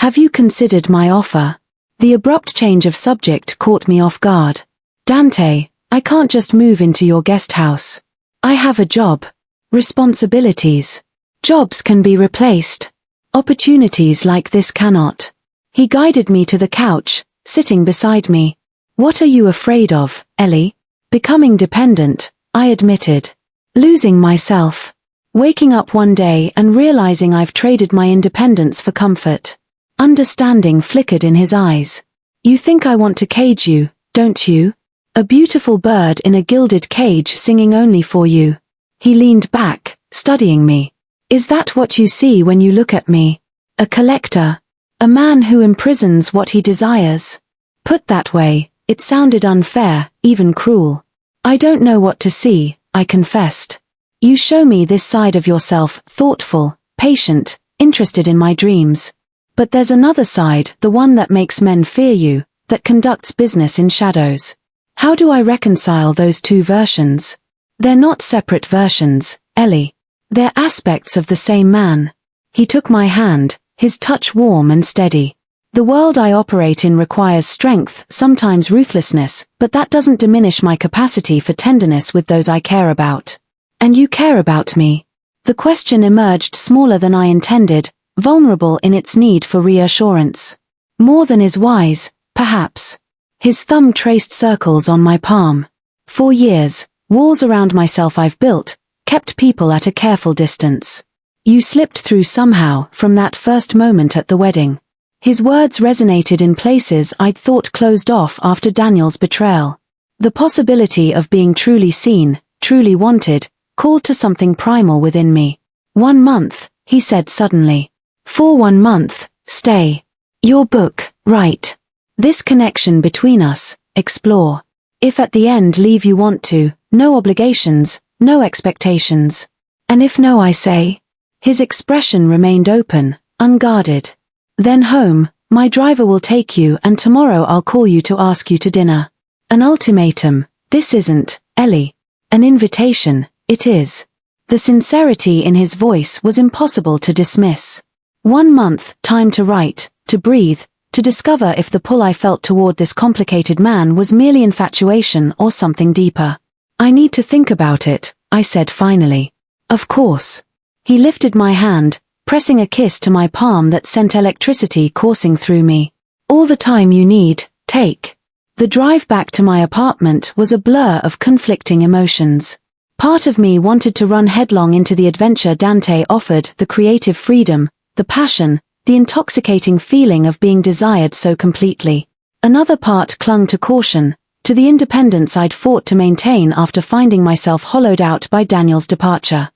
"Have you considered my offer?" The abrupt change of subject caught me off guard. "Dante, I can't just move into your guest house. I have a job. Responsibilities. Jobs can be replaced. Opportunities like this cannot." He guided me to the couch, sitting beside me. "What are you afraid of, Ellie?" "Becoming dependent," I admitted. "Losing myself. Waking up one day and realizing I've traded my independence for comfort." Understanding flickered in his eyes. "You think I want to cage you, don't you? A beautiful bird in a gilded cage singing only for you." He leaned back, studying me. "Is that what you see when you look at me? A collector? A man who imprisons what he desires?" Put that way, it sounded unfair, even cruel. "I don't know what to see," I confessed. "You show me this side of yourself, thoughtful, patient, interested in my dreams. But there's another side, the one that makes men fear you, that conducts business in shadows. How do I reconcile those 2 versions?" "They're not separate versions, Ellie. They're aspects of the same man." He took my hand, his touch warm and steady. "The world I operate in requires strength, sometimes ruthlessness, but that doesn't diminish my capacity for tenderness with those I care about." "And you care about me?" The question emerged smaller than I intended, vulnerable in its need for reassurance. "More than is wise, perhaps." His thumb traced circles on my palm. "For years, walls around myself I've built, kept people at a careful distance. You slipped through somehow from that first moment at the wedding." His words resonated in places I'd thought closed off after Daniel's betrayal. The possibility of being truly seen, truly wanted, called to something primal within me. "1 month," he said suddenly. "For 1 month, stay." Your book, right. This connection between us, explore. If at the end leave you want to, no obligations, no expectations. And if no, I say. His expression remained open, unguarded. Then home, my driver will take you and tomorrow I'll call you to ask you to dinner. An ultimatum, this isn't, Ellie. An invitation, it is. The sincerity in his voice was impossible to dismiss. 1 month, time to write, to breathe, to discover if the pull I felt toward this complicated man was merely infatuation or something deeper. I need to think about it, I said finally. Of course. He lifted my hand, pressing a kiss to my palm that sent electricity coursing through me. All the time you need, take. The drive back to my apartment was a blur of conflicting emotions. Part of me wanted to run headlong into the adventure Dante offered, the creative freedom, the passion, the intoxicating feeling of being desired so completely. Another part clung to caution, to the independence I'd fought to maintain after finding myself hollowed out by Daniel's departure.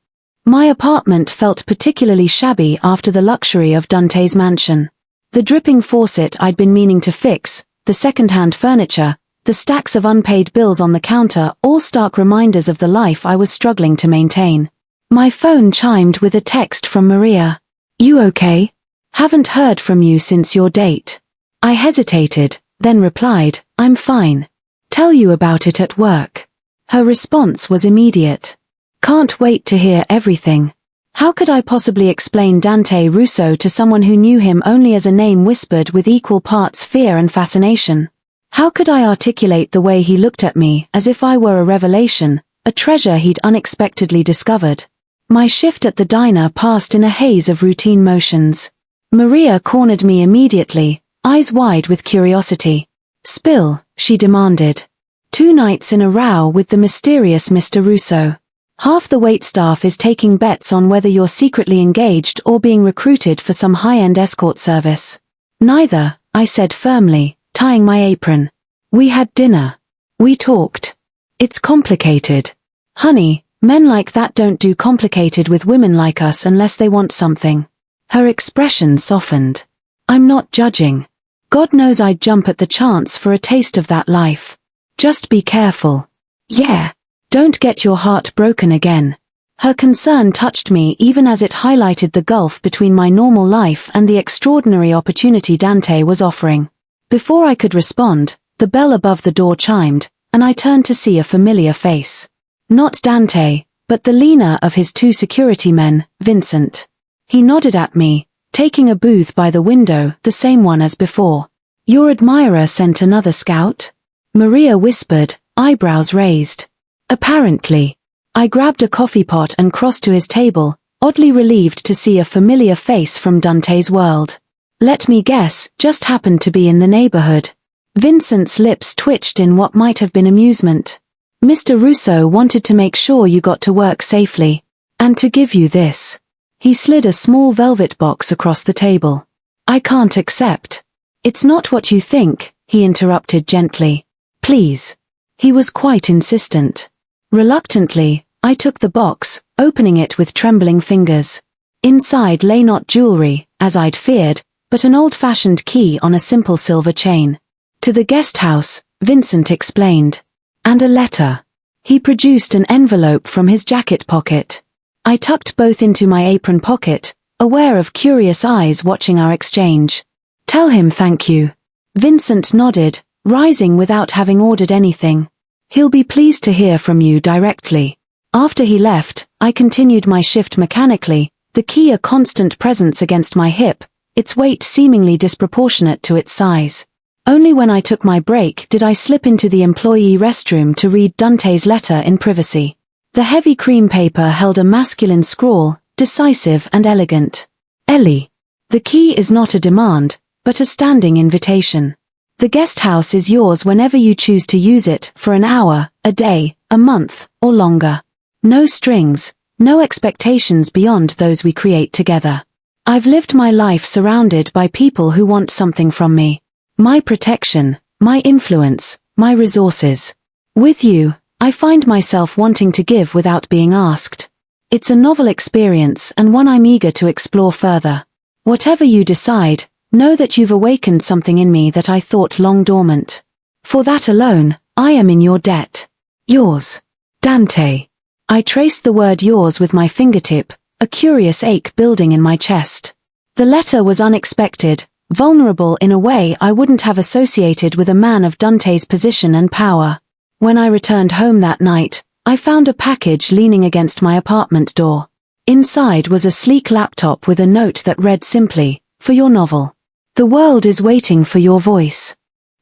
My apartment felt particularly shabby after the luxury of Dante's mansion. The dripping faucet I'd been meaning to fix, the second-hand furniture, the stacks of unpaid bills on the counter, all stark reminders of the life I was struggling to maintain. My phone chimed with a text from Maria. You okay? Haven't heard from you since your date. I hesitated, then replied, I'm fine. Tell you about it at work. Her response was immediate. Can't wait to hear everything. How could I possibly explain Dante Russo to someone who knew him only as a name whispered with equal parts fear and fascination? How could I articulate the way he looked at me as if I were a revelation, a treasure he'd unexpectedly discovered? My shift at the diner passed in a haze of routine motions. Maria cornered me immediately, eyes wide with curiosity. Spill, she demanded. 2 nights in a row with the mysterious Mr. Russo. Half the waitstaff is taking bets on whether you're secretly engaged or being recruited for some high-end escort service. Neither, I said firmly, tying my apron. We had dinner. We talked. It's complicated. Honey, men like that don't do complicated with women like us unless they want something. Her expression softened. I'm not judging. God knows I'd jump at the chance for a taste of that life. Just be careful. Yeah. Don't get your heart broken again. Her concern touched me even as it highlighted the gulf between my normal life and the extraordinary opportunity Dante was offering. Before I could respond, the bell above the door chimed, and I turned to see a familiar face. Not Dante, but the leaner of his 2 security men, Vincent. He nodded at me, taking a booth by the window, the same one as before. Your admirer sent another scout? Maria whispered, eyebrows raised. Apparently. I grabbed a coffee pot and crossed to his table, oddly relieved to see a familiar face from Dante's world. Let me guess, just happened to be in the neighborhood. Vincent's lips twitched in what might have been amusement. Mr. Russo wanted to make sure you got to work safely. And to give you this. He slid a small velvet box across the table. I can't accept. It's not what you think, he interrupted gently. Please. He was quite insistent. Reluctantly, I took the box, opening it with trembling fingers. Inside lay not jewelry, as I'd feared, but an old-fashioned key on a simple silver chain. To the guest house, Vincent explained. And a letter. He produced an envelope from his jacket pocket. I tucked both into my apron pocket, aware of curious eyes watching our exchange. Tell him thank you. Vincent nodded, rising without having ordered anything. He'll be pleased to hear from you directly. After he left, I continued my shift mechanically, the key a constant presence against my hip, its weight seemingly disproportionate to its size. Only when I took my break did I slip into the employee restroom to read Dante's letter in privacy. The heavy cream paper held a masculine scrawl, decisive and elegant. Ellie. The key is not a demand, but a standing invitation. The guest house is yours whenever you choose to use it, for an hour, a day, a month, or longer. No strings, no expectations beyond those we create together. I've lived my life surrounded by people who want something from me. My protection, my influence, my resources. With you, I find myself wanting to give without being asked. It's a novel experience and one I'm eager to explore further. Whatever you decide, Know that you've awakened something in me that I thought long dormant. For that alone, I am in your debt. Yours. Dante. I traced the word yours with my fingertip, a curious ache building in my chest. The letter was unexpected, vulnerable in a way I wouldn't have associated with a man of Dante's position and power. When I returned home that night, I found a package leaning against my apartment door. Inside was a sleek laptop with a note that read simply, "For your novel. The world is waiting for your voice."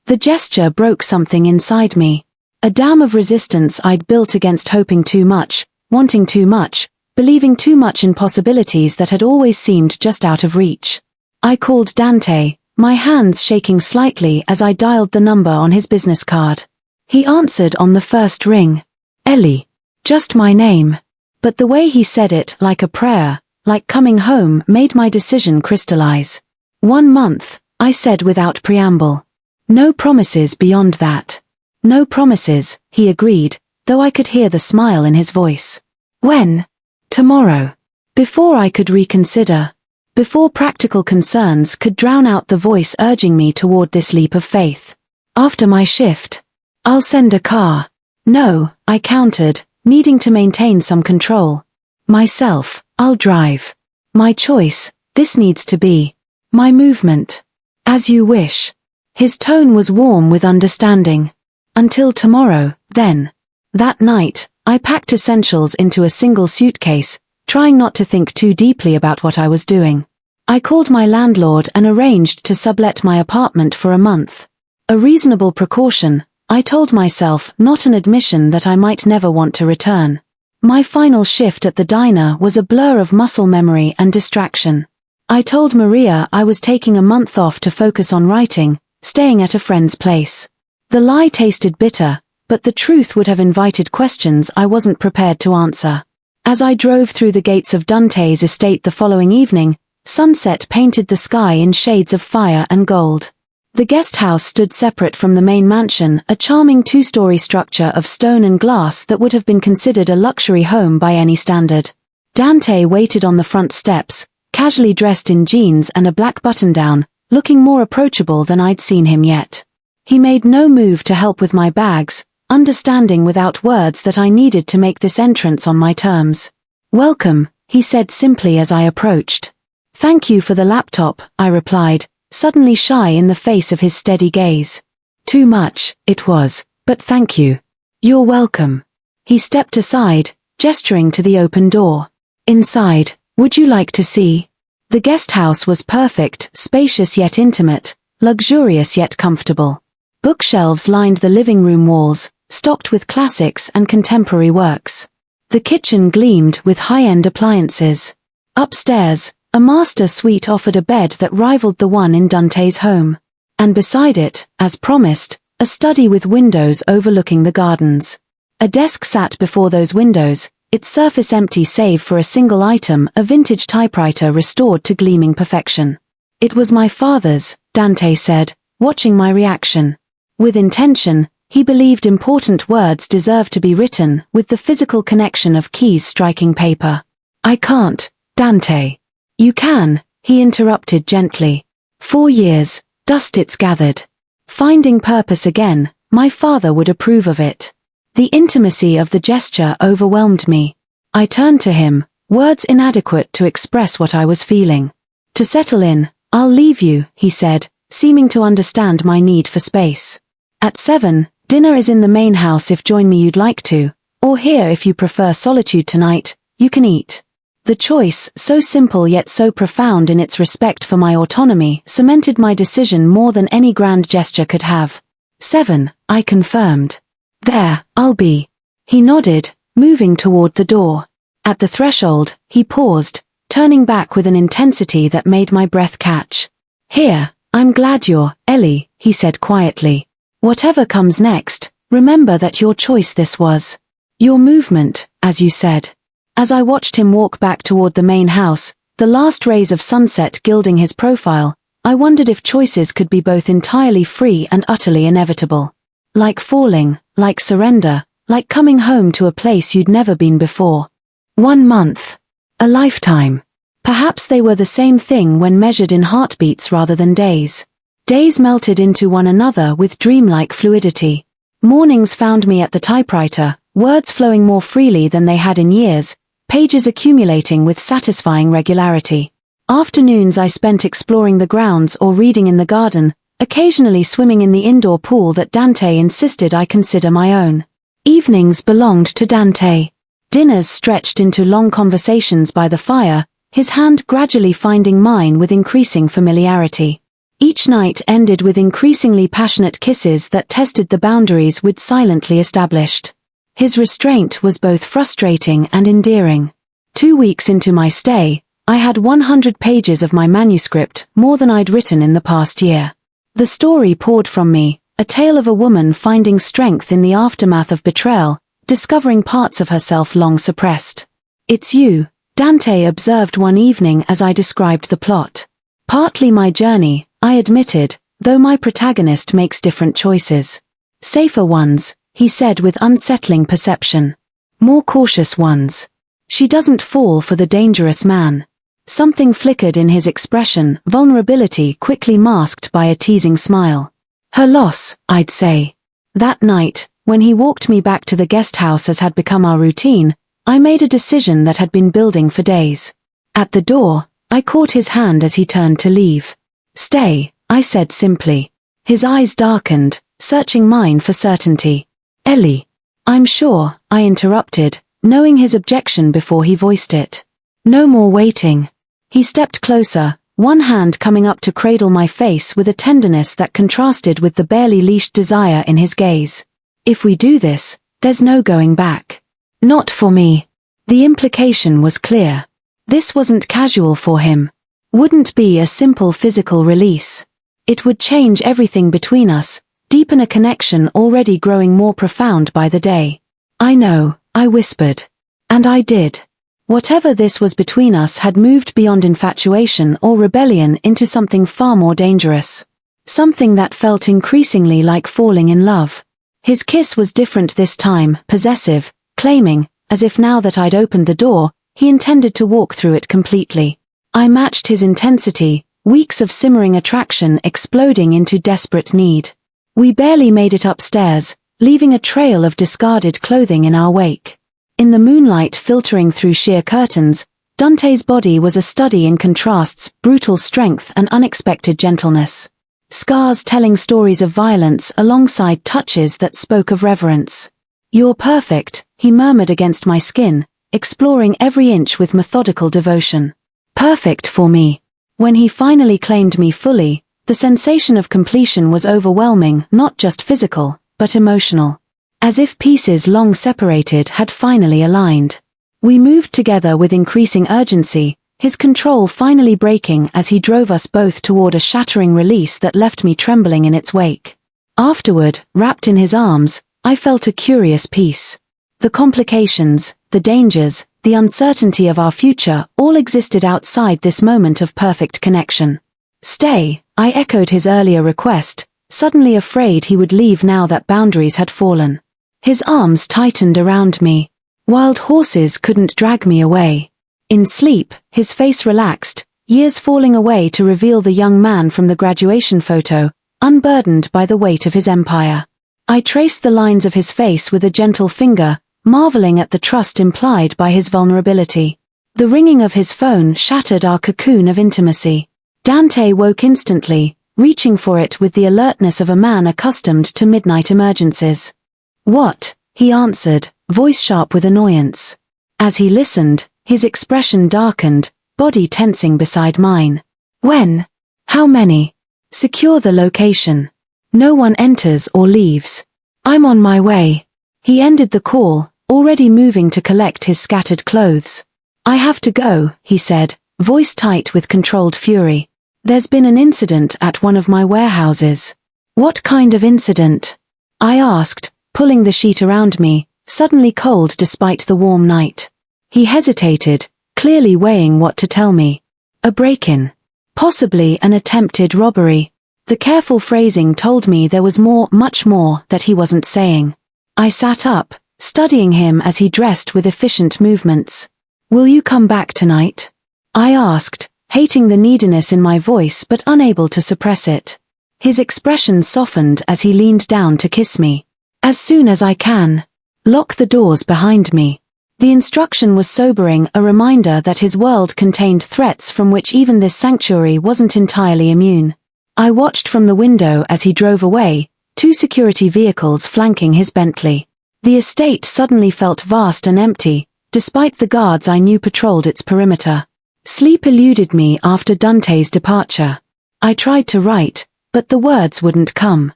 The gesture broke something inside me. A dam of resistance I'd built against hoping too much, wanting too much, believing too much in possibilities that had always seemed just out of reach. I called Dante, my hands shaking slightly as I dialed the number on his business card. He answered on the first ring. Ellie. Just my name. But the way he said it, like a prayer, like coming home, made my decision crystallize. 1 month, I said without preamble. No promises beyond that. No promises, he agreed, though I could hear the smile in his voice. When? Tomorrow. Before I could reconsider. Before practical concerns could drown out the voice urging me toward this leap of faith. After my shift. I'll send a car. No, I countered, needing to maintain some control. Myself, I'll drive. My choice, this needs to be. My movement. As you wish. His tone was warm with understanding. Until tomorrow, then. That night, I packed essentials into a single suitcase, trying not to think too deeply about what I was doing. I called my landlord and arranged to sublet my apartment for a month. A reasonable precaution, I told myself, not an admission that I might never want to return. My final shift at the diner was a blur of muscle memory and distraction. I told Maria I was taking a month off to focus on writing, staying at a friend's place. The lie tasted bitter, but the truth would have invited questions I wasn't prepared to answer. As I drove through the gates of Dante's estate the following evening, sunset painted the sky in shades of fire and gold. The guest house stood separate from the main mansion, a charming 2-story structure of stone and glass that would have been considered a luxury home by any standard. Dante waited on the front steps, casually dressed in jeans and a black button-down, looking more approachable than I'd seen him yet. He made no move to help with my bags, understanding without words that I needed to make this entrance on my terms. "Welcome," he said simply as I approached. "Thank you for the laptop," I replied, suddenly shy in the face of his steady gaze. Too much, it was, but thank you. "You're welcome." He stepped aside, gesturing to the open door. "Inside, would you like to see?" The guest house was perfect, spacious yet intimate, luxurious yet comfortable. Bookshelves lined the living room walls, stocked with classics and contemporary works. The kitchen gleamed with high-end appliances. Upstairs, a master suite offered a bed that rivaled the one in Dante's home. And beside it, as promised, a study with windows overlooking the gardens. A desk sat before those windows, its surface empty save for a single item, a vintage typewriter restored to gleaming perfection. "It was my father's," Dante said, watching my reaction. With intention, he believed important words deserved to be written, with the physical connection of keys striking paper. "I can't, Dante." "You can," he interrupted gently. 4 years, dust it's gathered. Finding purpose again, my father would approve of it. The intimacy of the gesture overwhelmed me. I turned to him, words inadequate to express what I was feeling. "To settle in, I'll leave you," he said, seeming to understand my need for space. "At 7, dinner is in the main house if join me you'd like to, or here if you prefer solitude tonight, you can eat." The choice, so simple yet so profound in its respect for my autonomy, cemented my decision more than any grand gesture could have. 7, I confirmed. "There, I'll be." He nodded, moving toward the door. At the threshold, he paused, turning back with an intensity that made my breath catch. "Here, I'm glad you're, Ellie," he said quietly. "Whatever comes next, remember that your choice this was. Your movement, as you said." As I watched him walk back toward the main house, the last rays of sunset gilding his profile, I wondered if choices could be both entirely free and utterly inevitable. Like falling, like surrender, like coming home to a place you'd never been before. 1 month. A lifetime. Perhaps they were the same thing when measured in heartbeats rather than days. Days melted into one another with dreamlike fluidity. Mornings found me at the typewriter, words flowing more freely than they had in years, pages accumulating with satisfying regularity. Afternoons I spent exploring the grounds or reading in the garden, occasionally swimming in the indoor pool that Dante insisted I consider my own. Evenings belonged to Dante. Dinners stretched into long conversations by the fire, his hand gradually finding mine with increasing familiarity. Each night ended with increasingly passionate kisses that tested the boundaries we'd silently established. His restraint was both frustrating and endearing. 2 weeks into my stay, I had 100 pages of my manuscript, more than I'd written in the past year. The story poured from me, a tale of a woman finding strength in the aftermath of betrayal, discovering parts of herself long suppressed. "It's you," Dante observed one evening as I described the plot. "Partly my journey," I admitted, "though my protagonist makes different choices. Safer ones," he said with unsettling perception. "More cautious ones. She doesn't fall for the dangerous man." Something flickered in his expression, vulnerability quickly masked by a teasing smile. "Her loss, I'd say." That night, when he walked me back to the guest house as had become our routine, I made a decision that had been building for days. At the door, I caught his hand as he turned to leave. "Stay," I said simply. His eyes darkened, searching mine for certainty. "Ellie." "I'm sure," I interrupted, knowing his objection before he voiced it. "No more waiting." He stepped closer, one hand coming up to cradle my face with a tenderness that contrasted with the barely leashed desire in his gaze. "If we do this, there's no going back." "Not for me." The implication was clear. This wasn't casual for him. Wouldn't be a simple physical release. It would change everything between us, deepen a connection already growing more profound by the day. "I know," I whispered. And I did. Whatever this was between us had moved beyond infatuation or rebellion into something far more dangerous. Something that felt increasingly like falling in love. His kiss was different this time, possessive, claiming, as if now that I'd opened the door, he intended to walk through it completely. I matched his intensity, weeks of simmering attraction exploding into desperate need. We barely made it upstairs, leaving a trail of discarded clothing in our wake. In the moonlight filtering through sheer curtains, Dante's body was a study in contrasts, brutal strength and unexpected gentleness. Scars telling stories of violence alongside touches that spoke of reverence. "You're perfect," he murmured against my skin, exploring every inch with methodical devotion. "Perfect for me." When he finally claimed me fully, the sensation of completion was overwhelming, not just physical, but emotional. As if pieces long separated had finally aligned. We moved together with increasing urgency, his control finally breaking as he drove us both toward a shattering release that left me trembling in its wake. Afterward, wrapped in his arms, I felt a curious peace. The complications, the dangers, the uncertainty of our future all existed outside this moment of perfect connection. "Stay," I echoed his earlier request, suddenly afraid he would leave now that boundaries had fallen. His arms tightened around me. Wild horses couldn't drag me away. In sleep, his face relaxed, years falling away to reveal the young man from the graduation photo, unburdened by the weight of his empire. I traced the lines of his face with a gentle finger, marveling at the trust implied by his vulnerability. The ringing of his phone shattered our cocoon of intimacy. Dante woke instantly, reaching for it with the alertness of a man accustomed to midnight emergencies. "What?" he answered, voice sharp with annoyance. As he listened, his expression darkened, body tensing beside mine. "When? How many? Secure the location. No one enters or leaves. I'm on my way." He ended the call, already moving to collect his scattered clothes. "I have to go," he said, voice tight with controlled fury. "There's been an incident at one of my warehouses." "What kind of incident?" I asked, pulling the sheet around me, suddenly cold despite the warm night. He hesitated, clearly weighing what to tell me. "A break-in. Possibly an attempted robbery." The careful phrasing told me there was more, much more, that he wasn't saying. I sat up, studying him as he dressed with efficient movements. "Will you come back tonight?" I asked, hating the neediness in my voice but unable to suppress it. His expression softened as he leaned down to kiss me. As soon as I can. Lock the doors behind me. The instruction was sobering, a reminder that his world contained threats from which even this sanctuary wasn't entirely immune. I watched from the window as he drove away, 2 security vehicles flanking his Bentley. The estate suddenly felt vast and empty, despite the guards I knew patrolled its perimeter. Sleep eluded me after Dante's departure. I tried to write, but the words wouldn't come.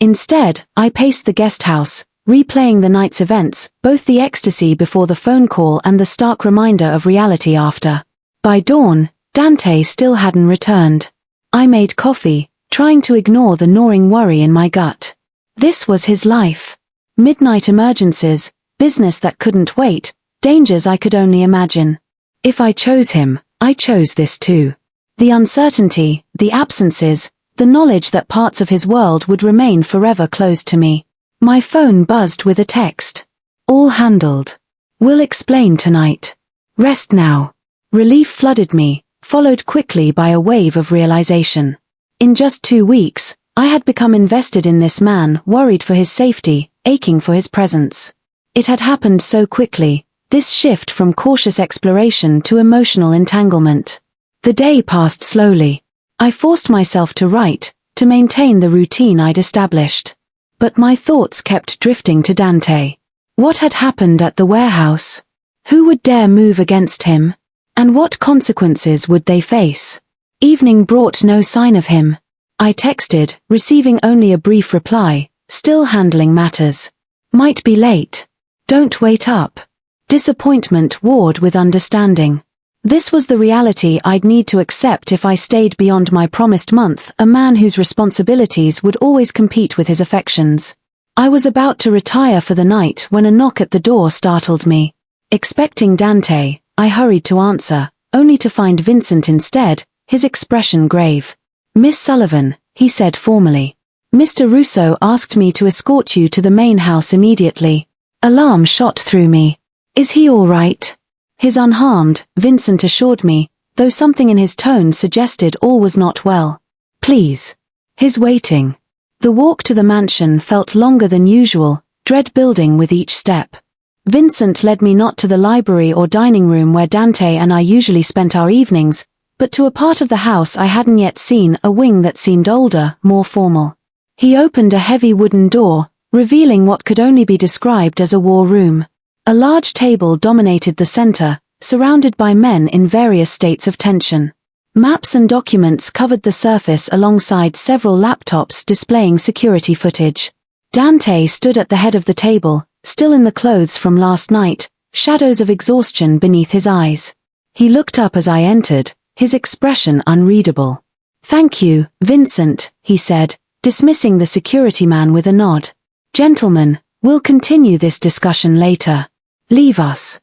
Instead, I paced the guest house, replaying the night's events, both the ecstasy before the phone call and the stark reminder of reality after. By dawn, Dante still hadn't returned. I made coffee, trying to ignore the gnawing worry in my gut. This was his life. Midnight emergencies, business that couldn't wait, dangers I could only imagine. If I chose him, I chose this too. The uncertainty, the absences, the knowledge that parts of his world would remain forever closed to me. My phone buzzed with a text. All handled. Will explain tonight. Rest now. Relief flooded me, followed quickly by a wave of realization. In just 2 weeks, I had become invested in this man, worried for his safety, aching for his presence. It had happened so quickly, this shift from cautious exploration to emotional entanglement. The day passed slowly. I forced myself to write, to maintain the routine I'd established. But my thoughts kept drifting to Dante. What had happened at the warehouse? Who would dare move against him? And what consequences would they face? Evening brought no sign of him. I texted, receiving only a brief reply, still handling matters. Might be late. Don't wait up. Disappointment warred with understanding. This was the reality I'd need to accept if I stayed beyond my promised month, a man whose responsibilities would always compete with his affections. I was about to retire for the night when a knock at the door startled me. Expecting Dante, I hurried to answer, only to find Vincent instead, his expression grave. Miss Sullivan, he said formally. Mr. Russo asked me to escort you to the main house immediately. Alarm shot through me. Is he all right? His unharmed, Vincent assured me, though something in his tone suggested all was not well. Please. His waiting. The walk to the mansion felt longer than usual, dread building with each step. Vincent led me not to the library or dining room where Dante and I usually spent our evenings, but to a part of the house I hadn't yet seen, a wing that seemed older, more formal. He opened a heavy wooden door, revealing what could only be described as a war room. A large table dominated the center, surrounded by men in various states of tension. Maps and documents covered the surface alongside several laptops displaying security footage. Dante stood at the head of the table, still in the clothes from last night, shadows of exhaustion beneath his eyes. He looked up as I entered, his expression unreadable. Thank you, Vincent, he said, dismissing the security man with a nod. Gentlemen, we'll continue this discussion later. Leave us.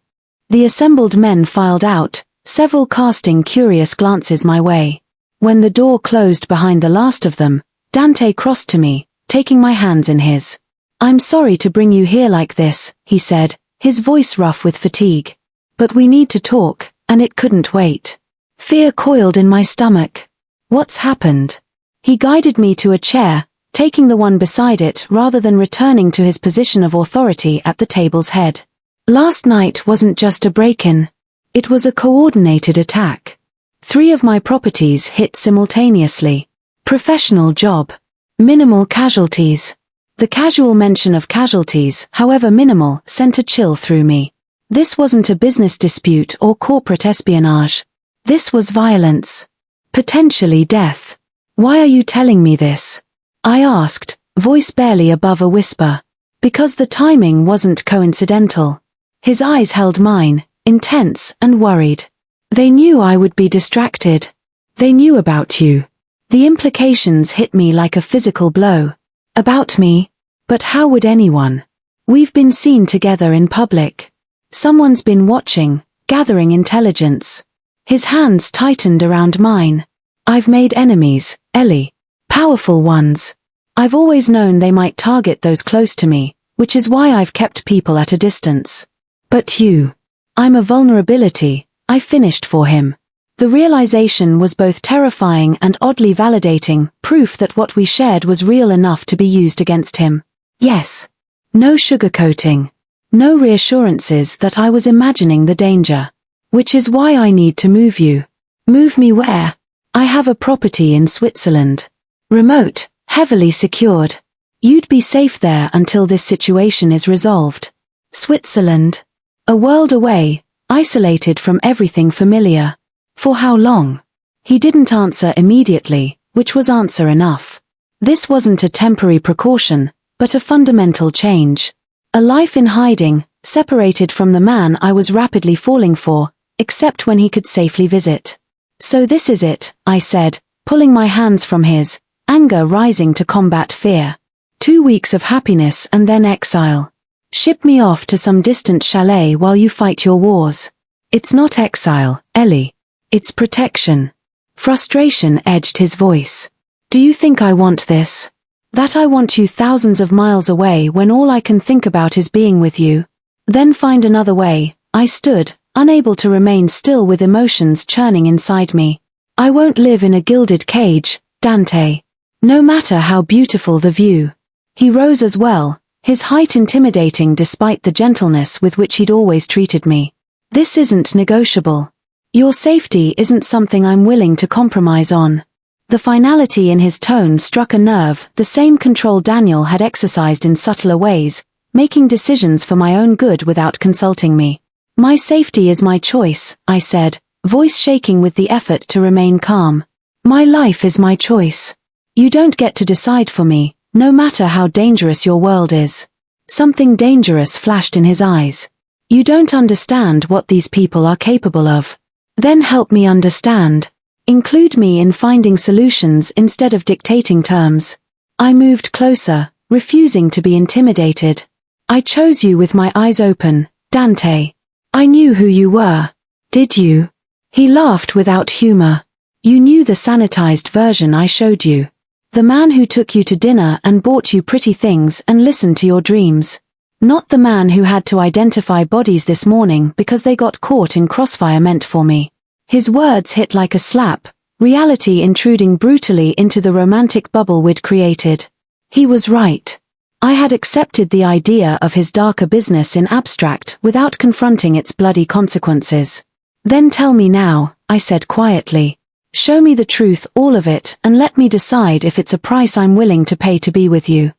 The assembled men filed out, several casting curious glances my way. When the door closed behind the last of them, Dante crossed to me, taking my hands in his. I'm sorry to bring you here like this, he said, his voice rough with fatigue. But we need to talk, and it couldn't wait. Fear coiled in my stomach. What's happened? He guided me to a chair, taking the one beside it rather than returning to his position of authority at the table's head. Last night wasn't just a break-in. It was a coordinated attack. 3 of my properties hit simultaneously. Professional job. Minimal casualties. The casual mention of casualties, however minimal, sent a chill through me. This wasn't a business dispute or corporate espionage. This was violence. Potentially death. Why are you telling me this? I asked, voice barely above a whisper. Because the timing wasn't coincidental. His eyes held mine, intense and worried. They knew I would be distracted. They knew about you. The implications hit me like a physical blow. About me? But how would anyone? We've been seen together in public. Someone's been watching, gathering intelligence. His hands tightened around mine. I've made enemies, Ellie. Powerful ones. I've always known they might target those close to me, which is why I've kept people at a distance. But you. I'm a vulnerability, I finished for him. The realization was both terrifying and oddly validating, proof that what we shared was real enough to be used against him. Yes. No sugarcoating. No reassurances that I was imagining the danger. Which is why I need to move you. Move me where? I have a property in Switzerland. Remote, heavily secured. You'd be safe there until this situation is resolved. Switzerland. A world away, isolated from everything familiar. For how long? He didn't answer immediately, which was answer enough. This wasn't a temporary precaution, but a fundamental change. A life in hiding, separated from the man I was rapidly falling for, except when he could safely visit. So this is it, I said, pulling my hands from his, anger rising to combat fear. 2 weeks of happiness and then exile. Ship me off to some distant chalet while you fight your wars. It's not exile, Ellie. It's protection. Frustration edged his voice. Do you think I want this? That I want you thousands of miles away when all I can think about is being with you? Then find another way. I stood, unable to remain still with emotions churning inside me. I won't live in a gilded cage, Dante. No matter how beautiful the view. He rose as well, his height intimidating despite the gentleness with which he'd always treated me. This isn't negotiable. Your safety isn't something I'm willing to compromise on. The finality in his tone struck a nerve, the same control Daniel had exercised in subtler ways, making decisions for my own good without consulting me. My safety is my choice, I said, voice shaking with the effort to remain calm. My life is my choice. You don't get to decide for me, no matter how dangerous your world is. Something dangerous flashed in his eyes. You don't understand what these people are capable of. Then help me understand. Include me in finding solutions instead of dictating terms. I moved closer, refusing to be intimidated. I chose you with my eyes open, Dante. I knew who you were. Did you? He laughed without humor. You knew the sanitized version I showed you. The man who took you to dinner and bought you pretty things and listened to your dreams. Not the man who had to identify bodies this morning because they got caught in crossfire meant for me. His words hit like a slap, reality intruding brutally into the romantic bubble we'd created. He was right. I had accepted the idea of his darker business in abstract without confronting its bloody consequences. Then tell me now, I said quietly. Show me the truth, all of it, and let me decide if it's a price I'm willing to pay to be with you.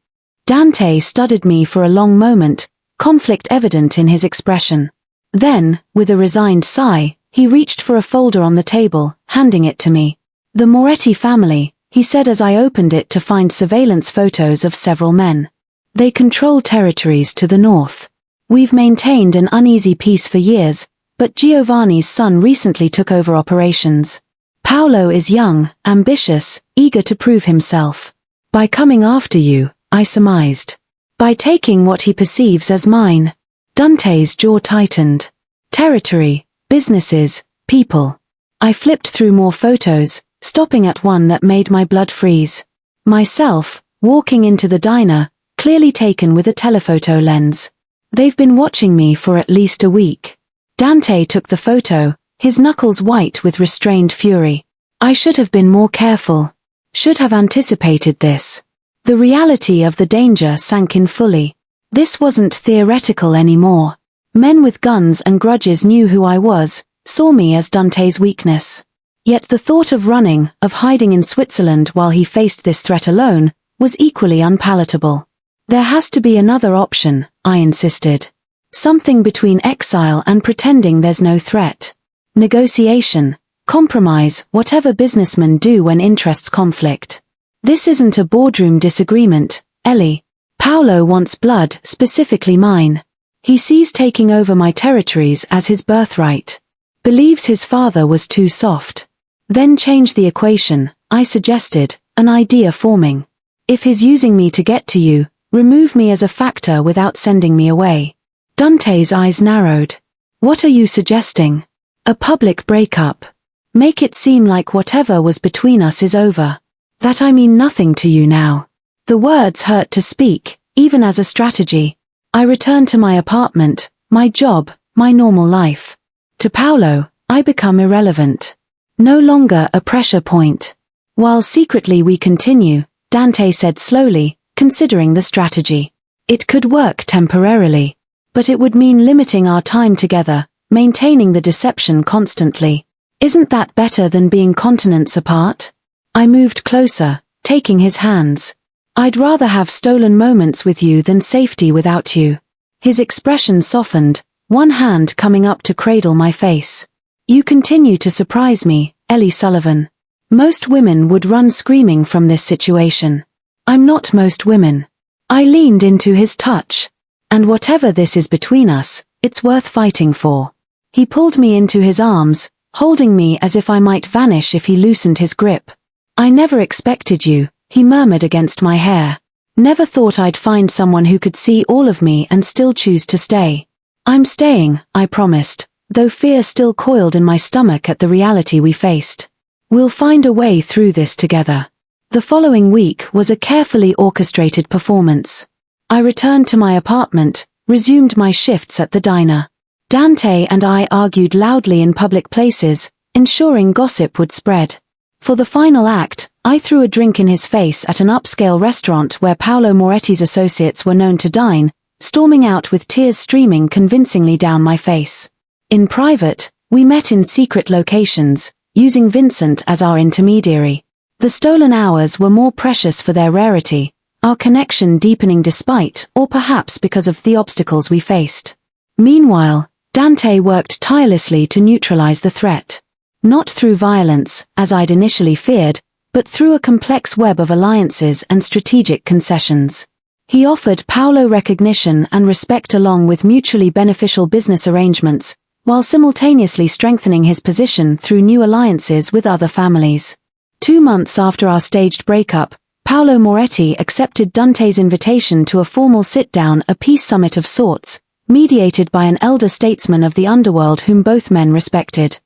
Dante studied me for a long moment, conflict evident in his expression. Then, with a resigned sigh, he reached for a folder on the table, handing it to me. The Moretti family, he said as I opened it to find surveillance photos of several men. They control territories to the north. We've maintained an uneasy peace for years, but Giovanni's son recently took over operations. Paolo is young, ambitious, eager to prove himself. By coming after you, I surmised. By taking what he perceives as mine. Dante's jaw tightened. Territory, businesses, people. I flipped through more photos, stopping at one that made my blood freeze. Myself, walking into the diner, clearly taken with a telephoto lens. They've been watching me for at least a week. Dante took the photo, his knuckles white with restrained fury. I should have been more careful. Should have anticipated this. The reality of the danger sank in fully. This wasn't theoretical anymore. Men with guns and grudges knew who I was, saw me as Dante's weakness. Yet the thought of running, of hiding in Switzerland while he faced this threat alone, was equally unpalatable. There has to be another option, I insisted. Something between exile and pretending there's no threat. Negotiation, compromise, whatever businessmen do when interests conflict. This isn't a boardroom disagreement, Ellie. Paolo wants blood, specifically mine. He sees taking over my territories as his birthright. Believes his father was too soft. Then change the equation, I suggested, an idea forming. If he's using me to get to you, remove me as a factor without sending me away. Dante's eyes narrowed. What are you suggesting? A public breakup. Make it seem like whatever was between us is over. That I mean nothing to you now. The words hurt to speak, even as a strategy. I returned to my apartment, my job, my normal life. To Paolo, I become irrelevant. No longer a pressure point. While secretly we continue, Dante said slowly, considering the strategy. It could work temporarily. But it would mean limiting our time together, maintaining the deception constantly. Isn't that better than being continents apart? I moved closer, taking his hands. I'd rather have stolen moments with you than safety without you. His expression softened, one hand coming up to cradle my face. You continue to surprise me, Ellie Sullivan. Most women would run screaming from this situation. I'm not most women. I leaned into his touch. And whatever this is between us, it's worth fighting for. He pulled me into his arms, holding me as if I might vanish if he loosened his grip. I never expected you, he murmured against my hair. Never thought I'd find someone who could see all of me and still choose to stay. I'm staying, I promised, though fear still coiled in my stomach at the reality we faced. We'll find a way through this together. The following week was a carefully orchestrated performance. I returned to my apartment, resumed my shifts at the diner. Dante and I argued loudly in public places, ensuring gossip would spread. For the final act, I threw a drink in his face at an upscale restaurant where Paolo Moretti's associates were known to dine, storming out with tears streaming convincingly down my face. In private, we met in secret locations, using Vincent as our intermediary. The stolen hours were more precious for their rarity, our connection deepening despite, or perhaps because of the obstacles we faced. Meanwhile, Dante worked tirelessly to neutralize the threat. Not through violence, as I'd initially feared, but through a complex web of alliances and strategic concessions. He offered Paolo recognition and respect along with mutually beneficial business arrangements, while simultaneously strengthening his position through new alliances with other families. 2 months after our staged breakup, Paolo Moretti accepted Dante's invitation to a formal sit-down, a peace summit of sorts, mediated by an elder statesman of the underworld whom both men respected.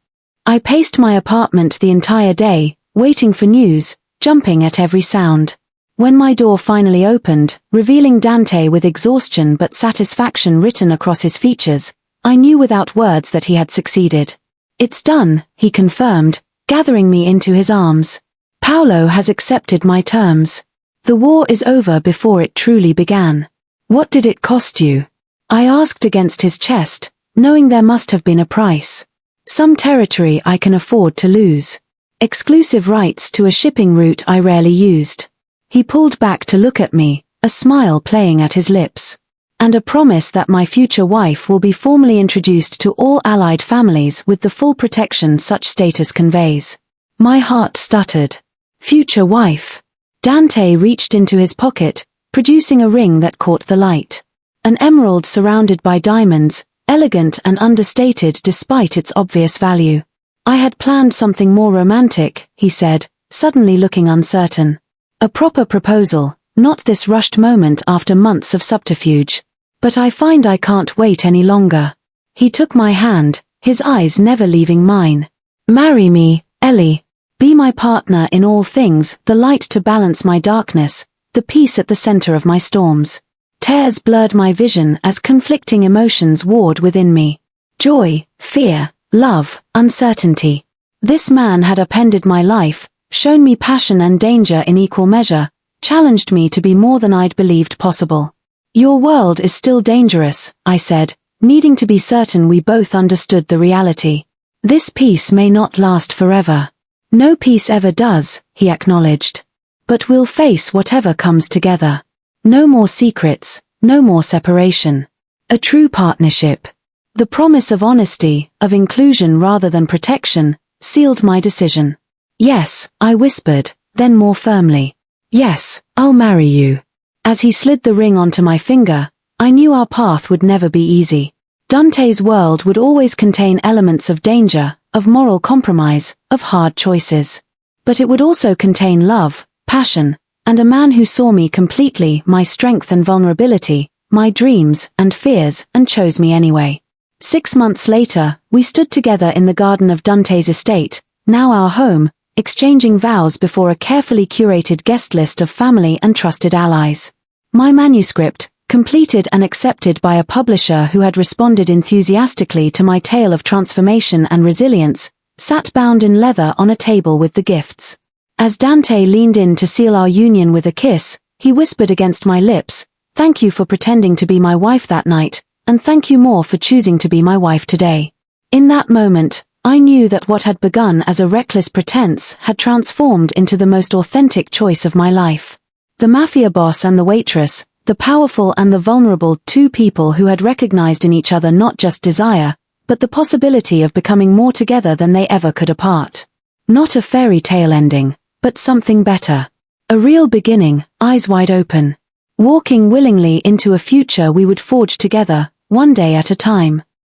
I paced my apartment the entire day, waiting for news, jumping at every sound. When my door finally opened, revealing Dante with exhaustion but satisfaction written across his features, I knew without words that he had succeeded. It's done, he confirmed, gathering me into his arms. Paolo has accepted my terms. The war is over before it truly began. What did it cost you? I asked against his chest, knowing there must have been a price. Some territory I can afford to lose. Exclusive rights to a shipping route I rarely used. He pulled back to look at me, a smile playing at his lips. And a promise that my future wife will be formally introduced to all allied families with the full protection such status conveys. My heart stuttered. Future wife. Dante reached into his pocket, producing a ring that caught the light. An emerald surrounded by diamonds, elegant and understated despite its obvious value. I had planned something more romantic, he said, suddenly looking uncertain. A proper proposal, not this rushed moment after months of subterfuge. But I find I can't wait any longer. He took my hand, his eyes never leaving mine. Marry me, Ellie. Be my partner in all things, the light to balance my darkness, the peace at the center of my storms. Tears blurred my vision as conflicting emotions warred within me. Joy, fear, love, uncertainty. This man had upended my life, shown me passion and danger in equal measure, challenged me to be more than I'd believed possible. Your world is still dangerous, I said, needing to be certain we both understood the reality. This peace may not last forever. No peace ever does, he acknowledged. But we'll face whatever comes together. No more secrets, no more separation. A true partnership. The promise of honesty, of inclusion rather than protection, sealed my decision. Yes, I whispered, then more firmly. Yes, I'll marry you. As he slid the ring onto my finger, I knew our path would never be easy. Dante's world would always contain elements of danger, of moral compromise, of hard choices. But it would also contain love, passion, and a man who saw me completely, my strength and vulnerability, my dreams and fears, and chose me anyway. 6 months later, we stood together in the garden of Dante's estate, now our home, exchanging vows before a carefully curated guest list of family and trusted allies. My manuscript, completed and accepted by a publisher who had responded enthusiastically to my tale of transformation and resilience, sat bound in leather on a table with the gifts. As Dante leaned in to seal our union with a kiss, he whispered against my lips, "Thank you for pretending to be my wife that night, and thank you more for choosing to be my wife today." In that moment, I knew that what had begun as a reckless pretense had transformed into the most authentic choice of my life. The mafia boss and the waitress, the powerful and the vulnerable, two people who had recognized in each other not just desire, but the possibility of becoming more together than they ever could apart. Not a fairy tale ending, but something better. A real beginning, eyes wide open. Walking willingly into a future we would forge together, one day at a time.